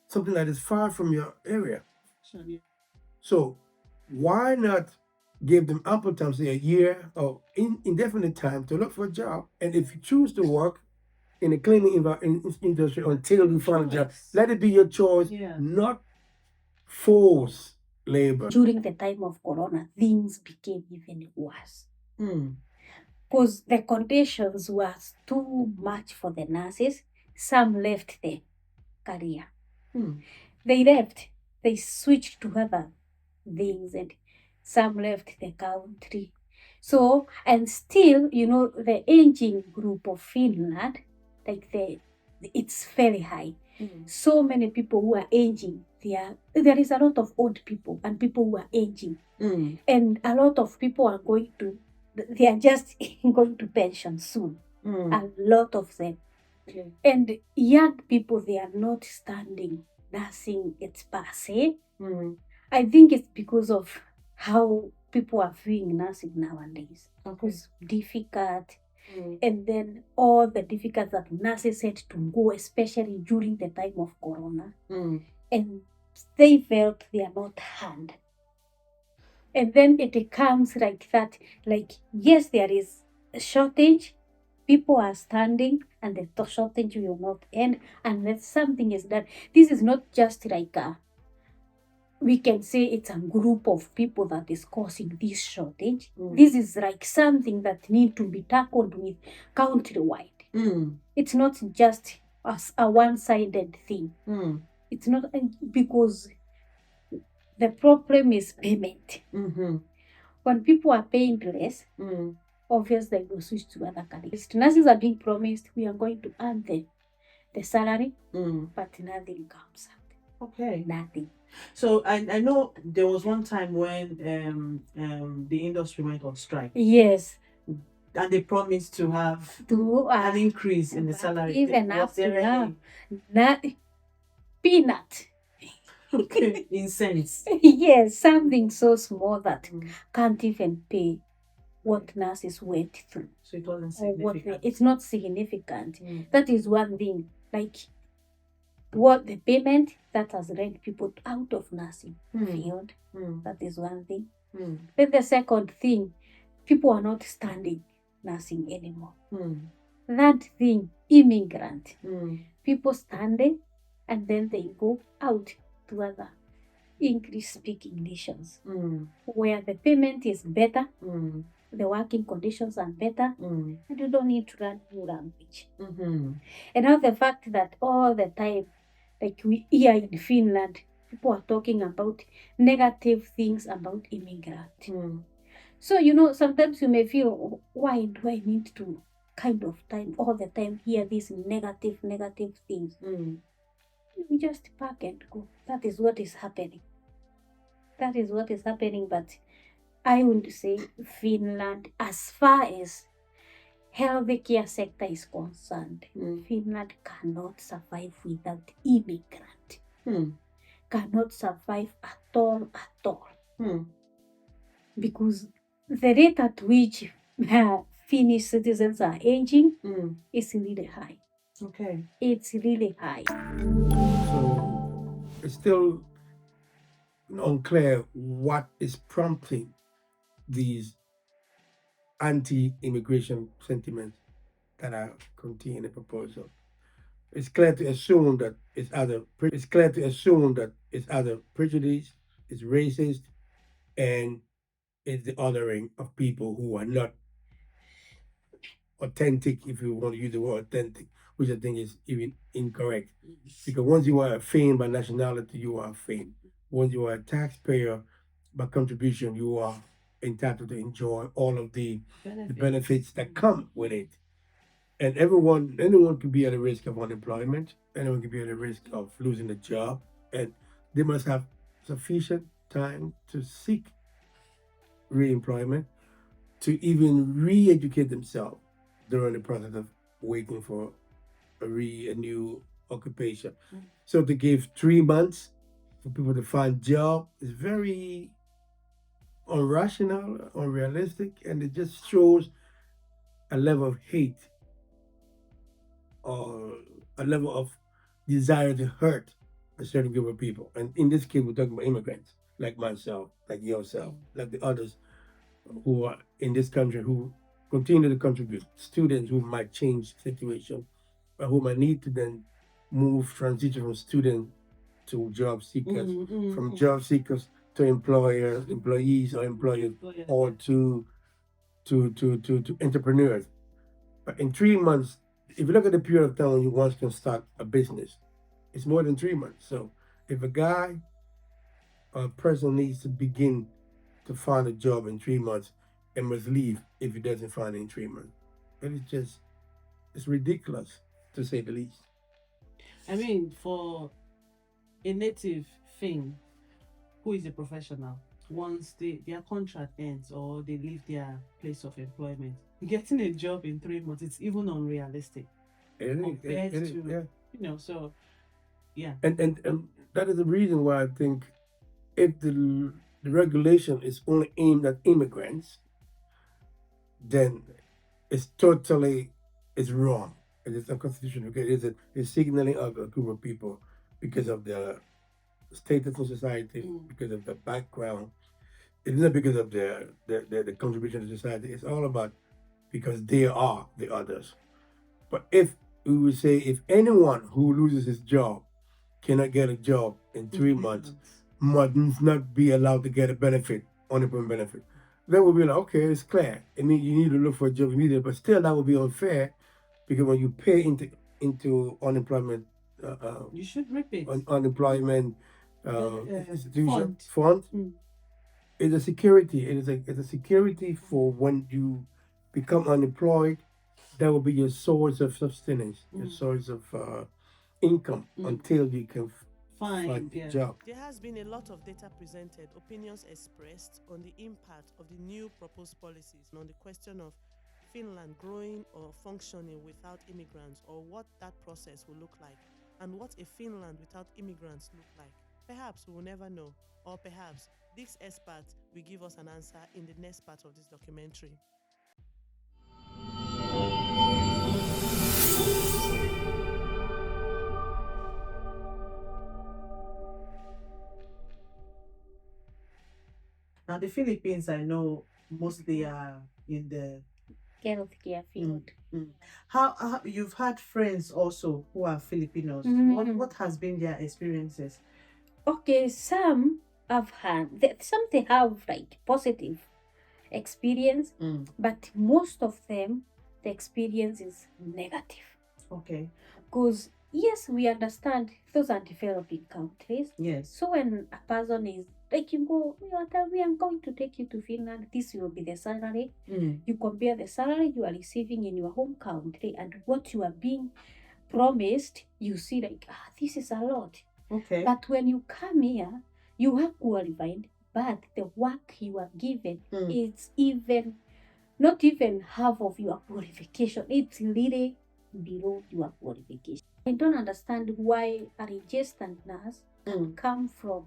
something that is far from your area. So why not give them ample time, say a year or indefinite time to look for a job? And if you choose to work in the cleaning industry until you find a job, let it be your choice, not force labor.
During the time of Corona, things became even worse. Because the conditions were too much for the nurses. Some left the career. They left. They switched to other things, and some left the country. So, and still, the aging group of Finland, it's very high. So many people who are aging. There is a lot of old people and people who are aging. And a lot of people are they are just going to pension soon. A lot of them. And young people, they are not studying nursing it's per se. I think it's because of how people are viewing nursing nowadays. It's difficult. And then all the difficulties that nurses had to go, especially during the time of Corona. And they felt they are not heard. And then it comes like that, yes, there is a shortage, people are standing, and the shortage will not end unless something is done. This is not just we can say it's a group of people that is causing this shortage. This is like something that need to be tackled with countrywide. It's not just as a one-sided thing. It's not because the problem is payment. When people are paying less, obviously they will switch to other careers. Nurses are being promised we are going to earn the salary, but nothing comes out.
Okay.
Nothing.
So I know there was one time when the industry went on strike.
Yes.
And they promised to have an increase in the salary.
Even after now, peanut.
Okay, in cents.
Yes, something so small that can't even pay what nurses went through.
So it wasn't significant.
It's not significant. That is one thing. Like what the payment that has led people out of nursing field. That is one thing. Then the second thing, people are not studying nursing anymore. That thing, immigrant. People standing and then they go out to other English-speaking nations where the payment is better, the working conditions are better, and you don't need to learn new language. And now the fact that all the time, like we here in Finland, people are talking about negative things about immigrants. So, sometimes you may feel, why do I need to kind of all the time hear these negative things? You just pack and go. That is what is happening. That is what is happening. But I would say Finland, as far as healthcare sector is concerned, Finland cannot survive without immigrant. Cannot survive at all. Because the rate at which Finnish citizens are aging is really high.
Okay.
It's really high.
So it's still unclear what is prompting these anti-immigration sentiments that are contained in the proposal. It's clear to assume that it's either prejudice, it's racist, and it's the othering of people who are not authentic, if you want to use the word authentic, which I think is even incorrect. Because once you are a Finn by nationality, you are a Finn. Once you are a taxpayer by contribution, you are entitled to enjoy all of the benefits that come with it. And anyone could be at a risk of unemployment, anyone could be at a risk of losing a job, and they must have sufficient time to seek re-employment, to even re-educate themselves during the process of waiting for a new occupation. So to give 3 months for people to find job is very irrational, unrealistic, and it just shows a level of hate or a level of desire to hurt a certain group of people. And in this case, we're talking about immigrants like myself, like yourself, like the others who are in this country who continue to contribute, students who might change situation, but who might need to then transition from student to job seekers, from job seekers to employees or employers, or to entrepreneurs. But in 3 months, if you look at the period of time when you once can start a business, it's more than 3 months. So if a guy or a person needs to begin to find a job in 3 months and must leave if he doesn't find it in 3 months, it's ridiculous to say the least.
I mean, for a native Finn who is a professional, once their contract ends or they leave their place of employment, getting a job in 3 months, it's even unrealistic compared to, so yeah.
And that is the reason why I think if the regulation is only aimed at immigrants, then it's wrong. It is unconstitutional. Okay? It's signaling of a group of people because of their status in society, because of their background. It's not because of their contribution to society. It's all about because they are the others. But if we would say if anyone who loses his job cannot get a job in 3 months, must not be allowed to get a benefit, unemployment benefit, then we'll be like, okay, it's clear. I mean, you need to look for a job immediately, but still that would be unfair because when you pay into unemployment,
you should reap it.
Unemployment institution fund. It's a security. It's a security for when you become unemployed. That will be your source of sustenance, your source of income until you can find a job.
There has been a lot of data presented, opinions expressed on the impact of the new proposed policies and on the question of Finland growing or functioning without immigrants, or what that process will look like, and what a Finland without immigrants look like. Perhaps we will never know, or perhaps this expert will give us an answer in the next part of this documentary. Now, the Philippines, I know mostly are in the
healthcare field.
How you've had friends also who are Filipinos. What has been their experiences?
Okay, some have some they have like positive experience, but most of them the experience is negative.
Okay.
Because yes, we understand those are developing countries.
Yes.
So when a person is like you tell me I'm going to take you to Finland, this will be the salary. You compare the salary you are receiving in your home country and what you are being promised, you see like this is a lot.
Okay.
But when you come here, you are qualified, but the work you are given is not even half of your qualification. It's really below your qualification. I don't understand why a registered nurse can come from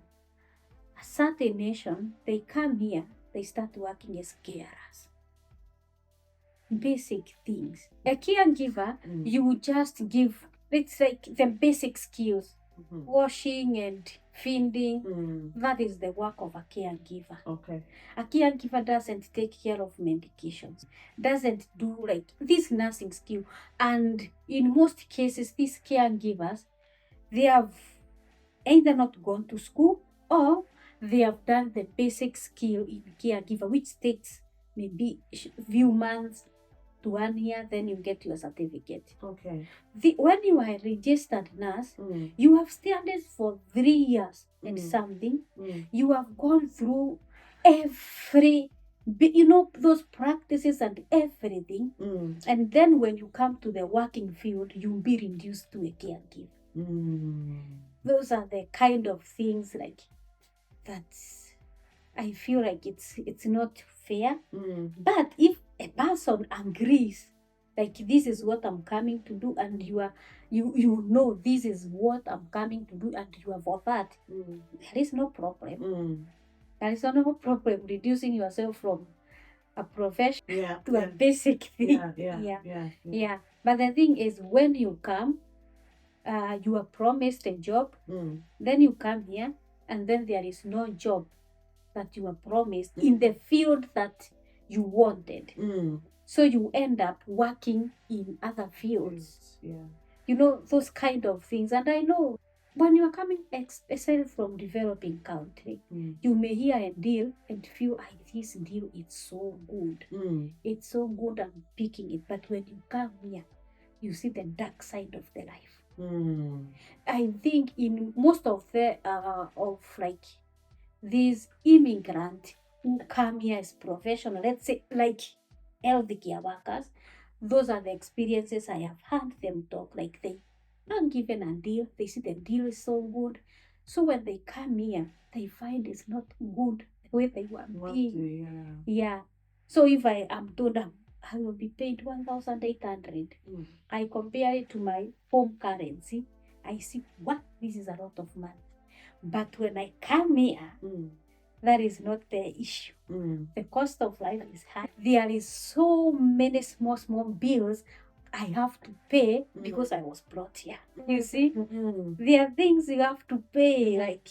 a certain nation, they come here, they start working as carers. Basic things. A caregiver, you just give, it's like the basic skills. washing and feeding. That is the work of a caregiver. A caregiver doesn't take care of medications, doesn't do like this nursing skill. And in most cases, these caregivers, they have either not gone to school or they have done the basic skill in caregiver, which takes maybe few months to 1 year, then you get your certificate. When you are a registered nurse, you have studied for 3 years and something. You have gone through every, those practices and everything. And then when you come to the working field, you'll be reduced to a caregiver. Those are the kind of things like that. I feel like it's not fair. But if a person agrees, like this is what I'm coming to do, and you know this is what I'm coming to do, and you are for that, there is no problem. There is no problem reducing yourself from a profession to a basic thing. Yeah. But the thing is, when you come, you are promised a job, then you come here, and then there is no job that you were promised in the field that you wanted. So you end up working in other fields. Those kind of things. And I know when you are coming, especially from developing country, you may hear a deal and feel, this deal is so good. It's so good, I'm picking it. But when you come here, you see the dark side of the life. I think in most of the these immigrants who come here as professional, let's say like healthcare workers, those are the experiences I have heard them talk. Like they are given a deal, they see the deal is so good. So when they come here, they find it's not good the way they were being. Yeah. So if I am told I will be paid 1,800, I compare it to my home currency, I see, what, this is a lot of money. But when I come here, that is not the issue. The cost of life is high. There is so many small bills I have to pay because I was brought here. You see, there are things you have to pay, like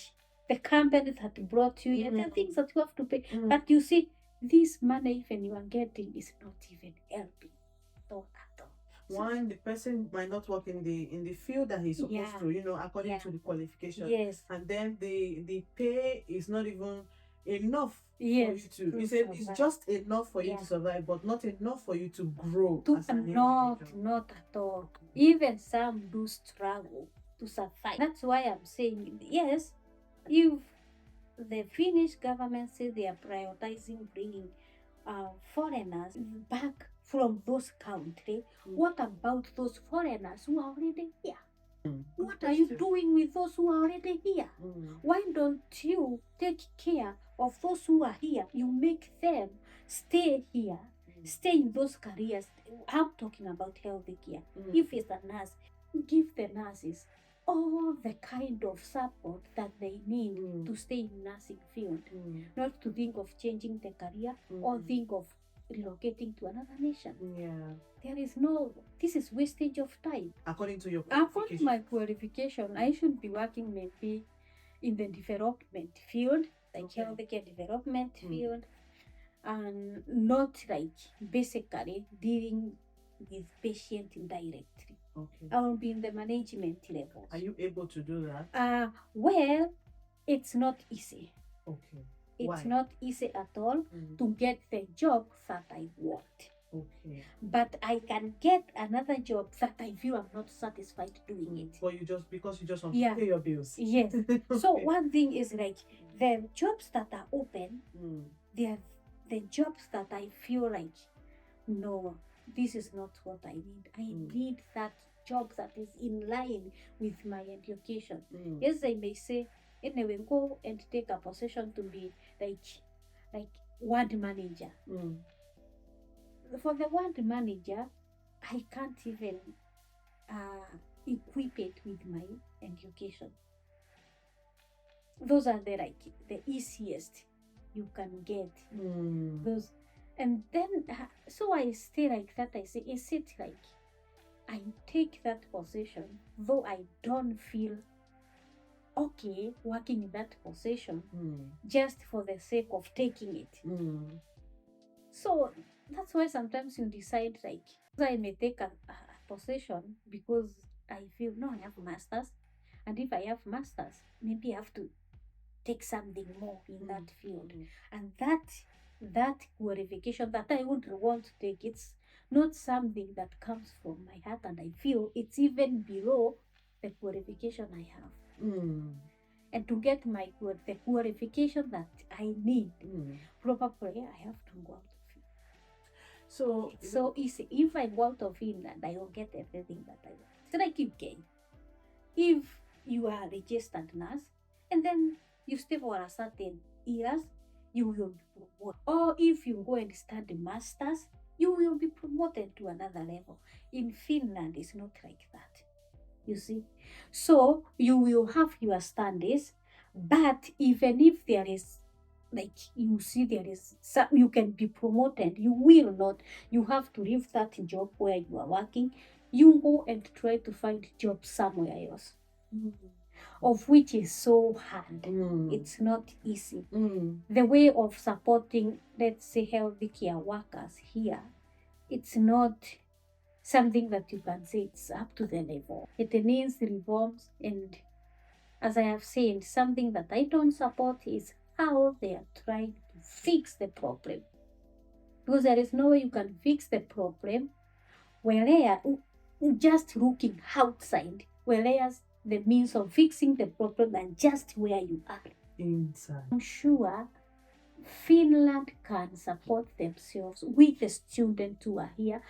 the company that brought you here. There are things that you have to pay. But you see, this money even you are getting is not even helping at all.
One, the person might not work in the field that he's supposed to, according to the qualification.
Yes.
And then the pay is not even enough for you to. It's
survive.
just enough for you to survive, but not enough for you to grow as an
Not
individual.
at all. Even some do struggle to survive. That's why I'm saying, yes, if the Finnish government says they are prioritizing bringing foreigners back from those countries, what about those foreigners who are already here? What are you doing with those who are already here? Why don't you take care of those who are here? You make them stay here, stay in those careers. I'm talking about healthy care. If it's a nurse, give the nurses all the kind of support that they need to stay in nursing field, not to think of changing the career or think of relocating to another nation. There is no, this is wastage of time.
According to your
According to my qualification, I should be working maybe in the development field, like healthcare development field, and not like basically dealing with patient indirectly. I will be in the management level.
Are you able to do that?
Well, it's not easy. It's
Why?
not easy at all to get the job that I want. But I can get another job that I feel I'm not satisfied doing it.
But because you just want to pay your bills.
Yes. So one thing is like the jobs that are open, they are the jobs that I feel like, no, this is not what I need. I need that job that is in line with my education. Yes, I may say, anyway, go and take a position to be like ward manager. For the ward manager, I can't even equip it with my education. Those are the easiest you can get. Those, and then so I stay like that. I say, is it like I take that position though I don't feel okay working in that position just for the sake of taking it. So that's why sometimes you decide, like, I may take a position because I feel, no, I have masters, and if I have masters, maybe I have to take something more in that field. And that qualification that I would want to take, it's not something that comes from my heart, and I feel it's even below the qualification I have. And to get the qualification that I need, probably I have to go out of it. So if I go out of Finland, I will get everything that I want. It's like UK. If you are a registered nurse and then you stay for a certain years, you will be promoted. Or if you go and study masters, you will be promoted to another level. In Finland, it's not like that. You see? So you will have your studies, but even if there is, like, you see, there is you can be promoted, you will not. You have to leave that job where you are working. You go and try to find job somewhere else, of which is so hard. It's not easy. The way of supporting, let's say, healthy care workers here, it's not something that you can say it's up to the level. It needs reforms, and as I have said, something that I don't support is how they are trying to fix the problem. Because there is no way you can fix the problem whereas just looking outside, whereas the means of fixing the problem are just where you are inside. I'm sure Finland can support themselves with the students who are here,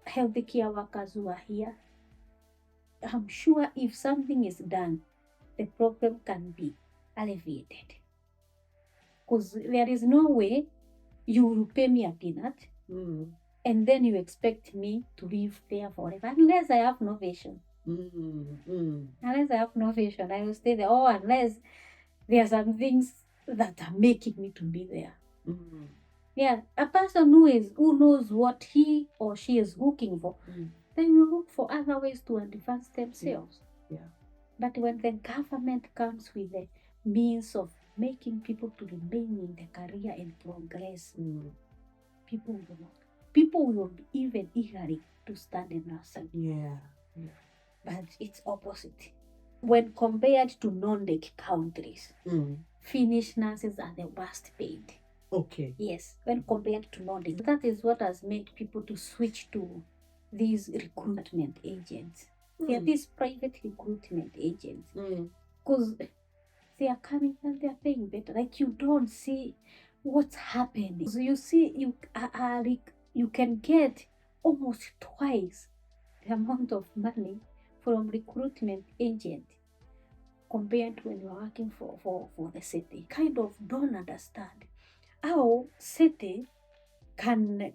healthy care workers who are here. I'm sure if something is done, the problem can be alleviated. Because there is no way you will pay me a peanut and then you expect me to live there forever, unless I have no vision. Unless I have no vision, I will stay there. Or unless there are some things that are making me to be there. Yeah, a person who knows what he or she is looking for, they will look for other ways to advance themselves. But when the government comes with the means of making people to remain in the career and progress, people will not. People will be even eagerly to study nursing. But it's opposite. When compared to Nordic countries, Finnish nurses are the worst paid. Okay. Yes, when compared to Nordic. That is what has made people to switch to these recruitment agents. They are these private recruitment agents. Because they are coming and they are paying better. Like, you don't see what's happening. So you see, you can get almost twice the amount of money from recruitment agent compared to when you're working for the city. Kind of don't understand how city can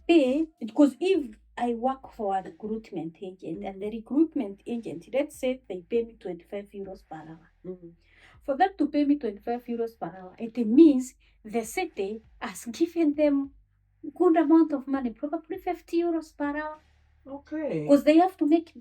pay, because if I work for a recruitment agent and the recruitment agent, let's say they pay me 25 euros per hour. For them to pay me 25 euros per hour, it means the city has given them good amount of money, probably 50 euros per hour. Okay. Because they have to make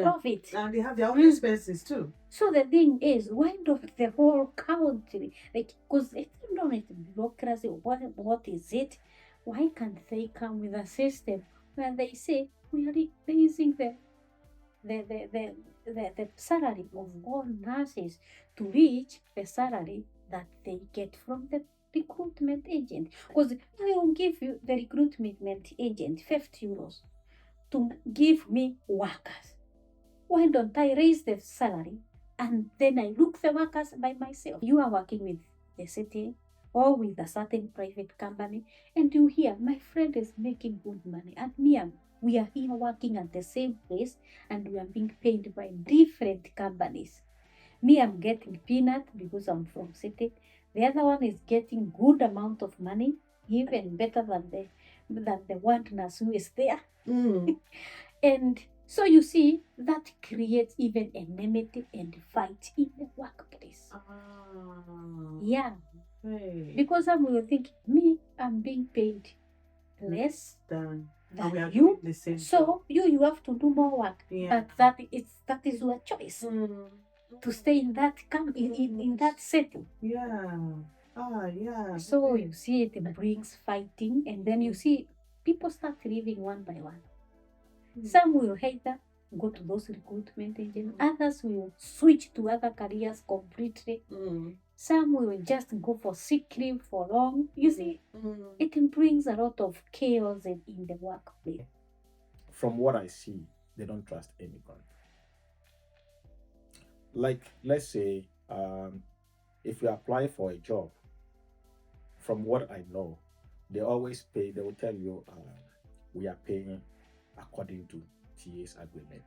profit. And they have their own expenses too. So the thing is, why don't the whole country, like, because it's not a bureaucracy, what is it? Why can't they come with a system where they say, we are raising the salary of all nurses to reach the salary that they get from the recruitment agent? Because I will give you the recruitment agent 50 euros to give me workers. Why don't I raise the salary and then I look the workers by myself? You are working with the city or with a certain private company, and you hear, my friend is making good money, and we are here working at the same place, and we are being paid by different companies. Me, I'm getting peanut because I'm from city. The other one is getting good amount of money, even better than the one nurse who is there. And so you see, that creates even enmity and fight in the workplace. Yeah. Right. Because some will think, me, I'm being paid less than than
we are
you.
doing the same job.
So you have to do more work.
Yeah.
But that is your choice to stay in that in that setting.
Yeah. Yeah.
So you see it brings fighting, and then you see people start leaving one by one. Some will hate that, go to those recruitment agents. Others will switch to other careers completely. Some will just go for sick leave for long. You see, it brings a lot of chaos in the workplace.
From what I see, they don't trust immigrants. Like, let's say, if you apply for a job, from what I know, they always pay, they will tell you, we are paying according to TA's agreement.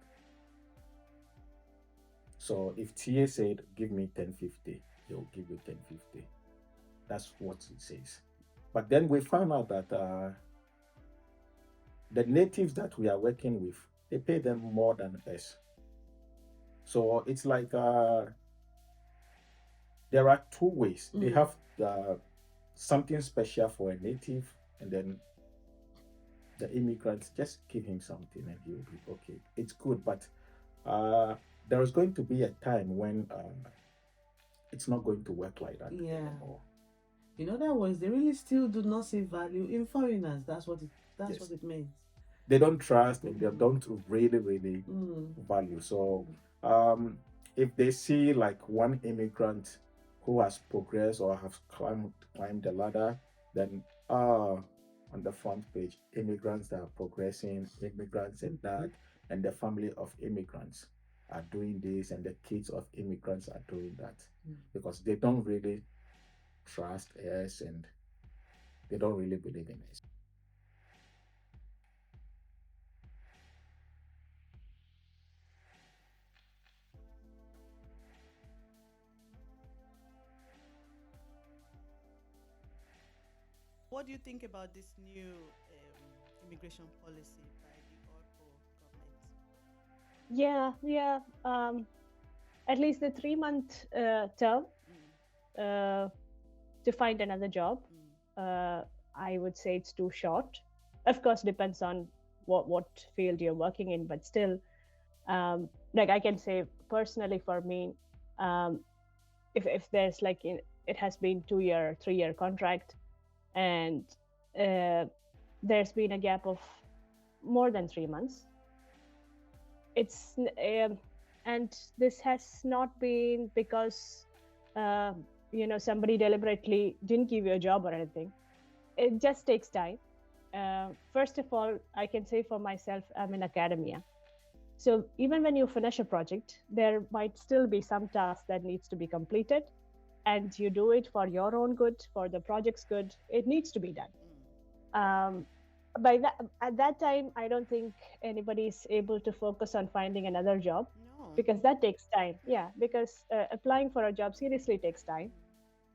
So if TA said, give me 1050, they will give you 1050. That's what it says. But then we found out that the natives that we are working with, they pay them more than us. So it's like there are two ways. They have something special for a native, and then the immigrants, just give him something and he'll be okay. It's good, but there is going to be a time when it's not going to work like that anymore.
In other words, they really still do not see value in foreigners. That's what it means.
They don't trust and they don't really value. So if they see like one immigrant who has progressed or has climbed the ladder, then on the front page, immigrants that are progressing, immigrants and that, and the family of immigrants are doing this, and the kids of immigrants are doing that, because they don't really trust us and they don't really believe in us.
What do you think about this new immigration policy by the Orpo government?
Yeah. At least the 3-month term to find another job. I would say it's too short. Of course, depends on what field you're working in, but still, like I can say personally for me, if there's like it has been 2-year, 3-year contract, and there's been a gap of more than 3 months. It's and this has not been because somebody deliberately didn't give you a job or anything. It just takes time. First of all, I can say for myself, I'm in academia. So even when you finish a project, there might still be some task that needs to be completed, and you do it for your own good, for the project's good. It needs to be done. At that time, I don't think anybody is able to focus on finding another job, because that takes time. Yeah, because applying for a job seriously takes time,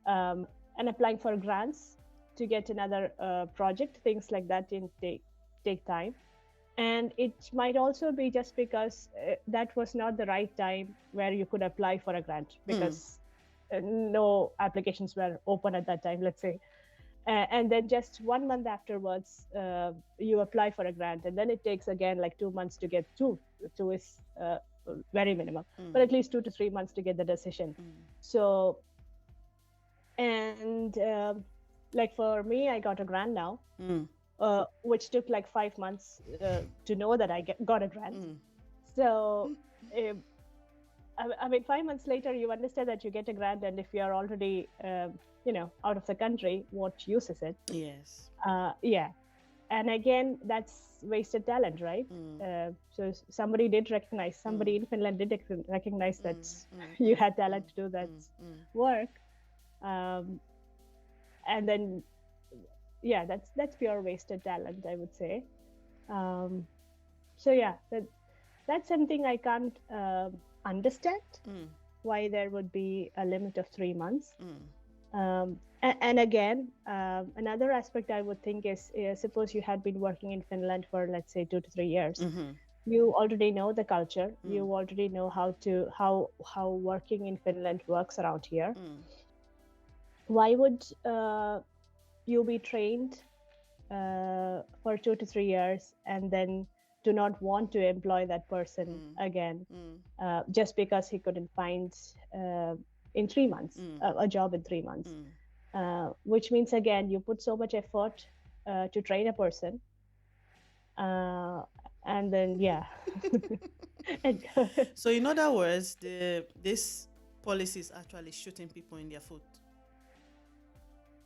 and applying for grants to get another project, things like that take time. And it might also be just because that was not the right time where you could apply for a grant, because no applications were open at that time, let's say. And then just 1 month afterwards, you apply for a grant, and then it takes again like 2 months to get two is very minimum, but at least 2 to 3 months to get the decision. So, and like for me, I got a grant now, which took like 5 months to know that I got a grant. So, I mean, 5 months later, you understand that you get a grant, and if you're already, out of the country, what use is it?
Yes.
Yeah. And again, that's wasted talent, right? So somebody in Finland did recognize that you had talent to do that work. And then, yeah, that's pure wasted talent, I would say. So yeah, that's something I can't understand, why there would be a limit of 3 months. And again, another aspect I would think is, suppose you had been working in Finland for, let's say, 2 to 3 years. You already know the culture. You already know how working in Finland works around here. Why would you be trained for 2 to 3 years and then do not want to employ that person again just because he couldn't find in 3 months a job in 3 months. Which means, again, you put so much effort to train a person, and then and,
So in other words, this policy is actually shooting people in their foot.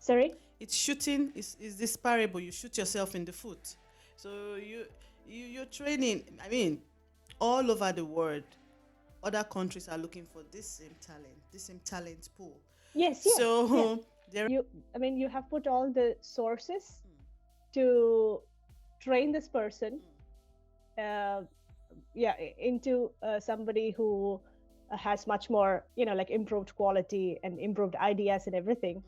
sorry.
It's shooting is this parable, you shoot yourself in the foot. So you're training, I mean, all over the world, other countries are looking for this same talent pool.
Yes.
So
there you have put all the sources to train this person into somebody who has much more, like improved quality and improved ideas and everything.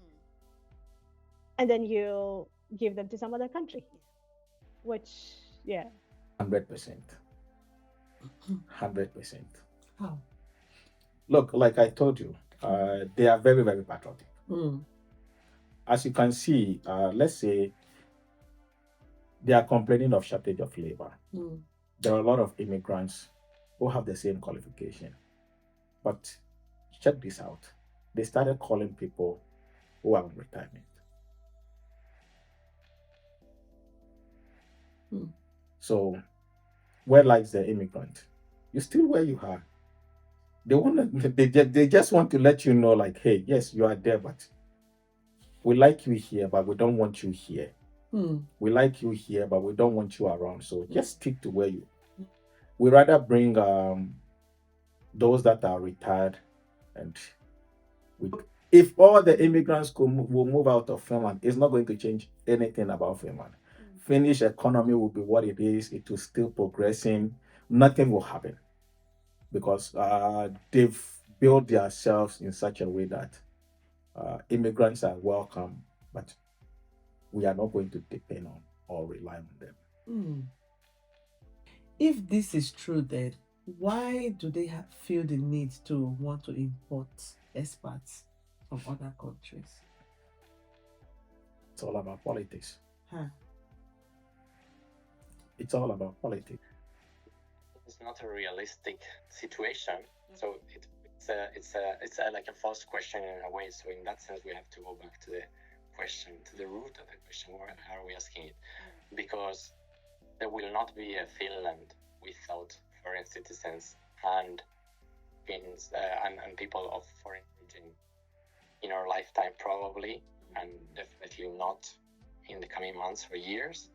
And then you give them to some other country, which
100%. 100%.
How?
Look, like I told you, they are very, very patriotic. As you can see, let's say they are complaining of shortage of labor. There are a lot of immigrants who have the same qualification. But check this out. They started calling people who are on retirement. So where lies the immigrant? You're still where you are. They just want to let you know, like, hey, yes, you are there, but we like you here, but we don't want you here. We like you here, but we don't want you around. So just stick to where you. We rather bring those that are retired, and if all the immigrants will move out of Finland, it's not going to change anything about Finland. Finnish economy will be what it is. It will still progressing. Nothing will happen because they've built themselves in such a way that immigrants are welcome, but we are not going to depend on or rely on them.
If this is true, then why do they feel the need to want to import experts from other countries?
It's all about politics.
Huh.
It's all about politics.
It's not a realistic situation, so it's like a false question in a way. So in that sense, we have to go back to the question, to the root of the question. Why are we asking it? Because there will not be a Finland without foreign citizens and Finns and people of foreign origin in our lifetime, probably, and definitely not in the coming months or years.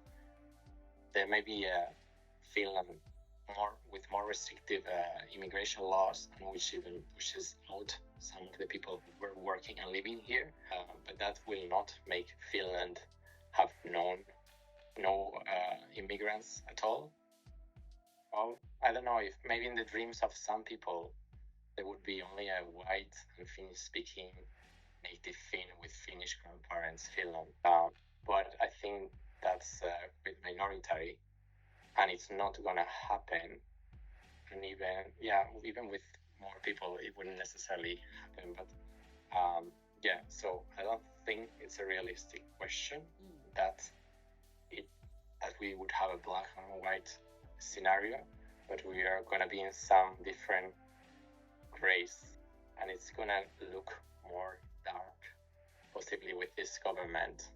There may be a Finland with more restrictive immigration laws, and which even pushes out some of the people who were working and living here. But that will not make Finland have no immigrants at all. Well, I don't know, if maybe in the dreams of some people there would be only a white and Finnish-speaking native Finn with Finnish grandparents, Finland. But I think that's a bit minority, and it's not gonna happen. And even with more people, it wouldn't necessarily happen. But so I don't think it's a realistic question that we would have a black and white scenario, but we are gonna be in some different grays, and it's gonna look more dark, possibly with this government,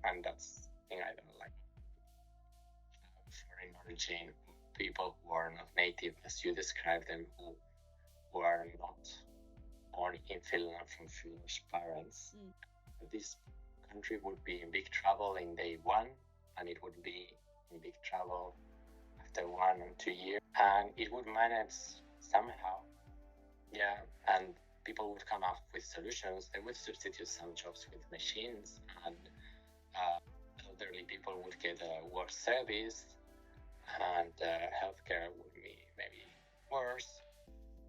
and that's the thing I don't like. Foreign origin people who are not native, as you describe them, who are not born in Finland from Finnish parents. This country would be in big trouble in day one, and it would be in big trouble after 1 or 2 years, and it would manage somehow. And people would come up with solutions. They would substitute some jobs with machines, and elderly people would get a worse service, and healthcare would be maybe worse.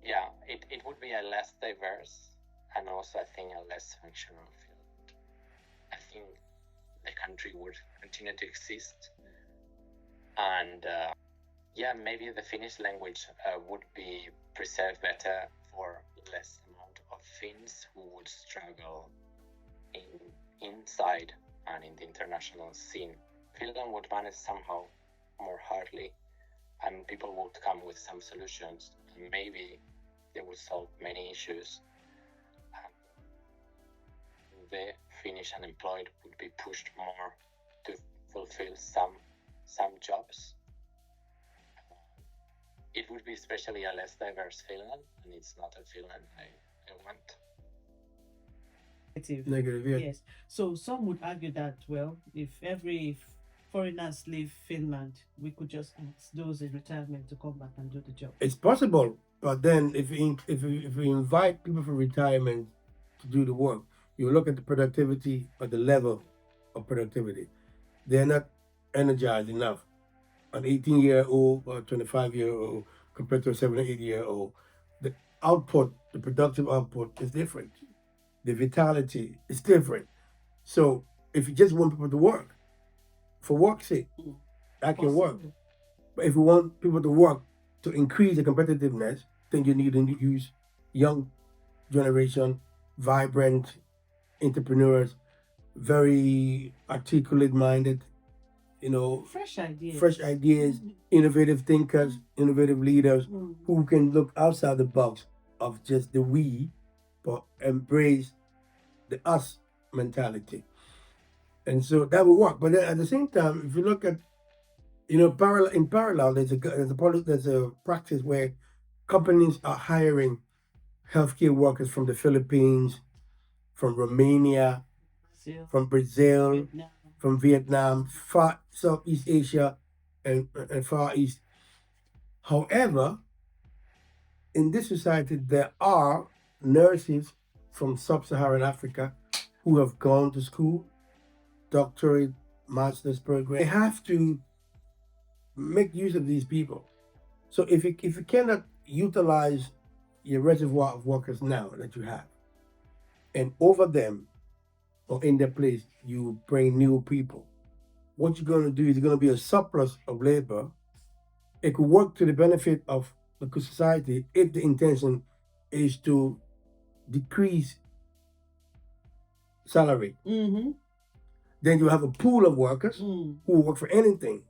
It would be a less diverse, and also I think a less functional field. I think the country would continue to exist, and maybe the Finnish language would be preserved better for less amount of Finns who would struggle inside and in the international scene. Finland would manage somehow more hardly, and people would come with some solutions, and maybe they would solve many issues. The Finnish unemployed would be pushed more to fulfill some jobs. It would be especially a less diverse Finland, and it's not a Finland I want.
Negative, yeah.
Yes. So some would argue that, well, if every foreigners leave Finland, we could just ask those in retirement to come back and do the job.
It's possible, but then if we invite people from retirement to do the work, you look at the productivity or the level of productivity. They're not energized enough. An 18-year-old or 25-year-old compared to a 7 or 8-year-old, the output, the productive output is different. The vitality is different. So if you just want people to work, for work's sake, that can work. But if you want people to work to increase the competitiveness, then you need to use young generation, vibrant entrepreneurs, very articulate minded,
Fresh ideas.
fresh ideas, innovative thinkers, innovative leaders who can look outside the box of just the we, but embrace the us mentality. And so that will work. But then at the same time, if you look at, in parallel, there's a practice where companies are hiring healthcare workers from the Philippines, from Romania, from Brazil,
Vietnam.
from Vietnam, far Southeast Asia, and Far East. However, in this society, there are nurses from sub-Saharan Africa who have gone to school, doctorate, master's program. They have to make use of these people. So if you cannot utilize your reservoir of workers now that you have, and over them or in their place, you bring new people, what you're going to do is going to be a surplus of labor. It could work to the benefit of the society if the intention is to decrease salary. Then you have a pool of workers who will work for anything.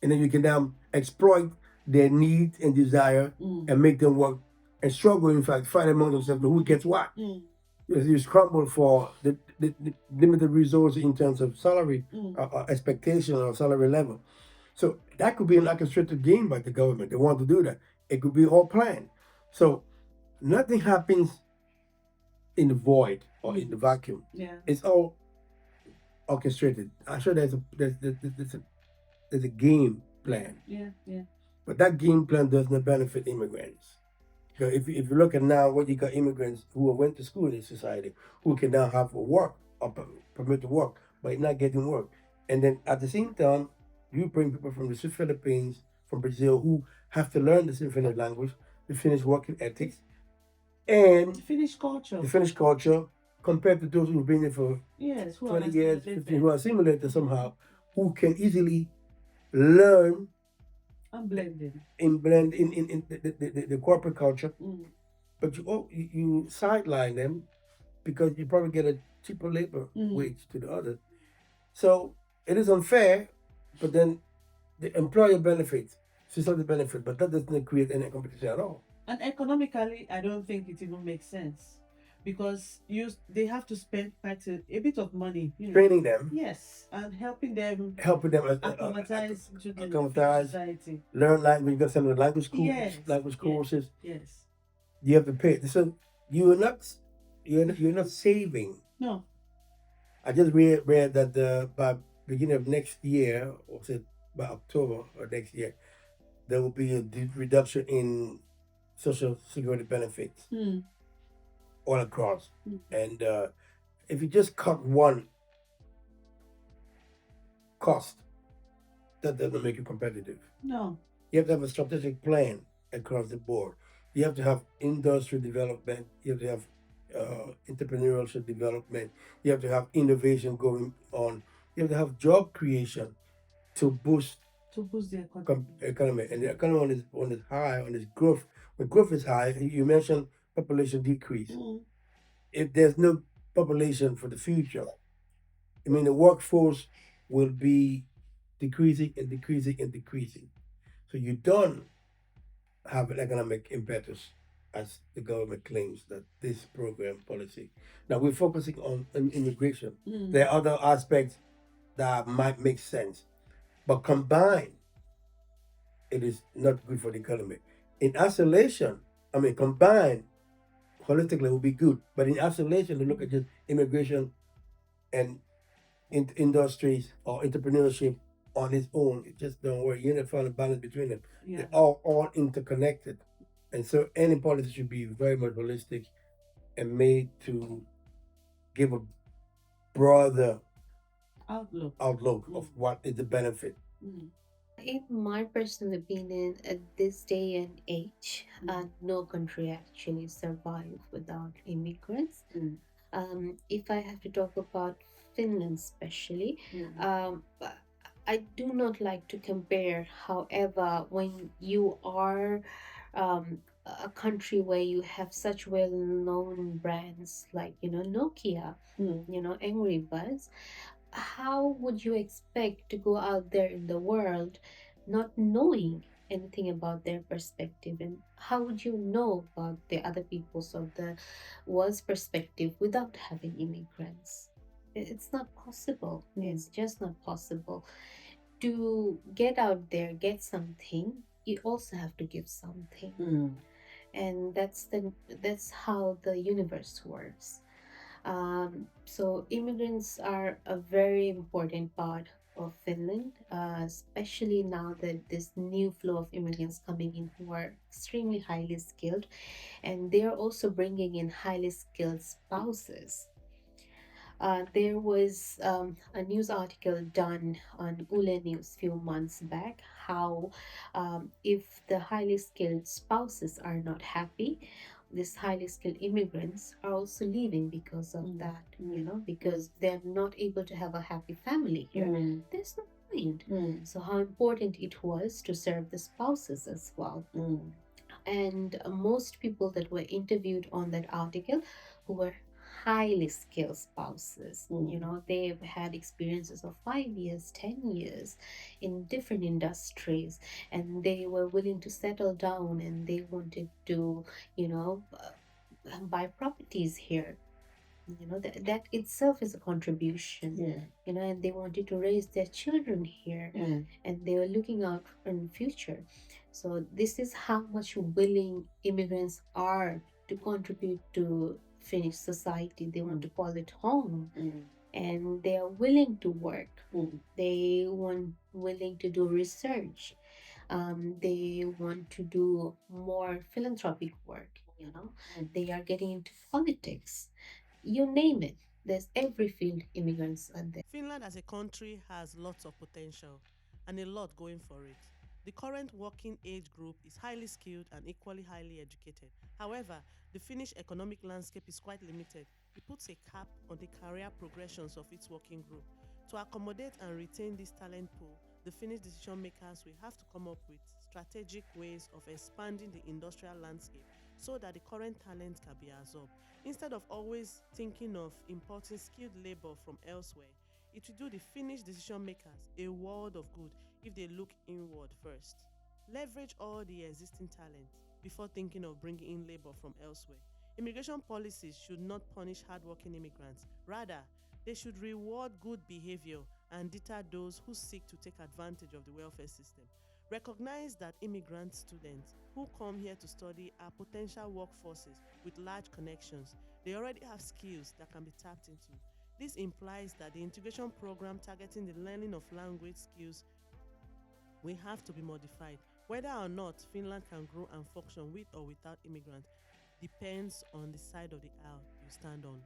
And then you can now exploit their needs and desire and make them work and struggle, in fact, fight among themselves who gets what. You scramble for the limited resources in terms of salary expectation or salary level. So that could be an orchestrated game by the government. They want to do that. It could be all planned. So nothing happens in the void or in the vacuum.
Yeah.
It's all orchestrated. I'm sure there's a game plan.
Yeah.
But that game plan does not benefit immigrants. So if you look at now what you got immigrants who went to school in this society, who can now have a work or permit to work, but not getting work. And then at the same time, you bring people from the Philippines, from Brazil, who have to learn the Finnish language, the Finnish working ethics, and
The Finnish culture.
the Finnish culture, compared to those who've been there for
Yes. Who
20
understand
years,
the
15, who are assimilated somehow, who can easily learn
and blending.
in the corporate culture, but you sideline them because you probably get a cheaper labor wage to the others. So it is unfair, but then the employer benefits, society benefit, but that doesn't create any competition at all.
And economically, I don't think it even makes sense because they have to spend quite a bit of money,
Training them,
Yes, and helping them
acclimatize
to the
acclimatize,
society.
learn language. You got to send them to language schools,
Yes,
language
yes.
courses.
Yes.
You have to pay. So you're not saving.
No.
I just read that by beginning of next year, or say by October or next year, there will be a reduction in social security benefits all across. And if you just cut one cost, that doesn't make you competitive.
No.
You have to have a strategic plan across the board. You have to have industry development. You have to have entrepreneurship development. You have to have innovation going on. You have to have job creation to boost
the economy.
economy. And the economy on its high, on its growth. When growth is high, you mentioned population decrease. If there's no population for the future, I mean the workforce will be decreasing and decreasing and decreasing. So you don't have an economic impetus as the government claims that this program policy. Now we're focusing on immigration. There are other aspects that might make sense, but combined, it is not good for the economy. In isolation, I mean, combined, holistically, will be good. But in isolation, to look at just immigration and industries or entrepreneurship on its own, it just don't work. You need to find a balance between them.
Yeah.
They're all interconnected. And so any policy should be very much holistic and made to give a broader outlook of what is the benefit.
In my personal opinion, at this day and age, no country actually survive without immigrants. If I have to talk about Finland, especially, I do not like to compare. However, when you are a country where you have such well-known brands like Nokia, Angry Birds, how would you expect to go out there in the world not knowing anything about their perspective, and how would you know about the other people's of the world's perspective without having immigrants? It's not possible. It's just not possible. To get out there, get something, you also have to give something. And that's how the universe works. So immigrants are a very important part of Finland, especially now that this new flow of immigrants coming in who are extremely highly skilled, and they are also bringing in highly skilled spouses. There was a news article done on Ule News few months back how if the highly skilled spouses are not happy, these highly skilled immigrants are also leaving because of that, because they're not able to have a happy family here. There's no point. So how important it was to serve the spouses as well. And most people that were interviewed on that article who were highly skilled spouses, they've had experiences of 5 years, 10 years in different industries, and they were willing to settle down and they wanted to buy properties here. That itself is a contribution. And they wanted to raise their children here, and they were looking out in the future. So this is how much willing immigrants are to contribute to Finnish society. They want to call it home, and they are willing to work. They want willing to do research. They want to do more philanthropic work. They are getting into politics. You name it. There's every field immigrants are there.
Finland as a country has lots of potential and a lot going for it. The current working age group is highly skilled and equally highly educated. However, the Finnish economic landscape is quite limited. It puts a cap on the career progressions of its working group. To accommodate and retain this talent pool, the Finnish decision makers will have to come up with strategic ways of expanding the industrial landscape so that the current talent can be absorbed. Instead of always thinking of importing skilled labor from elsewhere, it will do the Finnish decision makers a world of good if they look inward first. Leverage all the existing talent before thinking of bringing in labor from elsewhere. Immigration policies should not punish hardworking immigrants. Rather, they should reward good behavior and deter those who seek to take advantage of the welfare system. Recognize that immigrant students who come here to study are potential workforces with large connections. They already have skills that can be tapped into. This implies that the integration program targeting the learning of language skills will have to be modified. Whether or not Finland can grow and function with or without immigrants depends on the side of the aisle you stand on.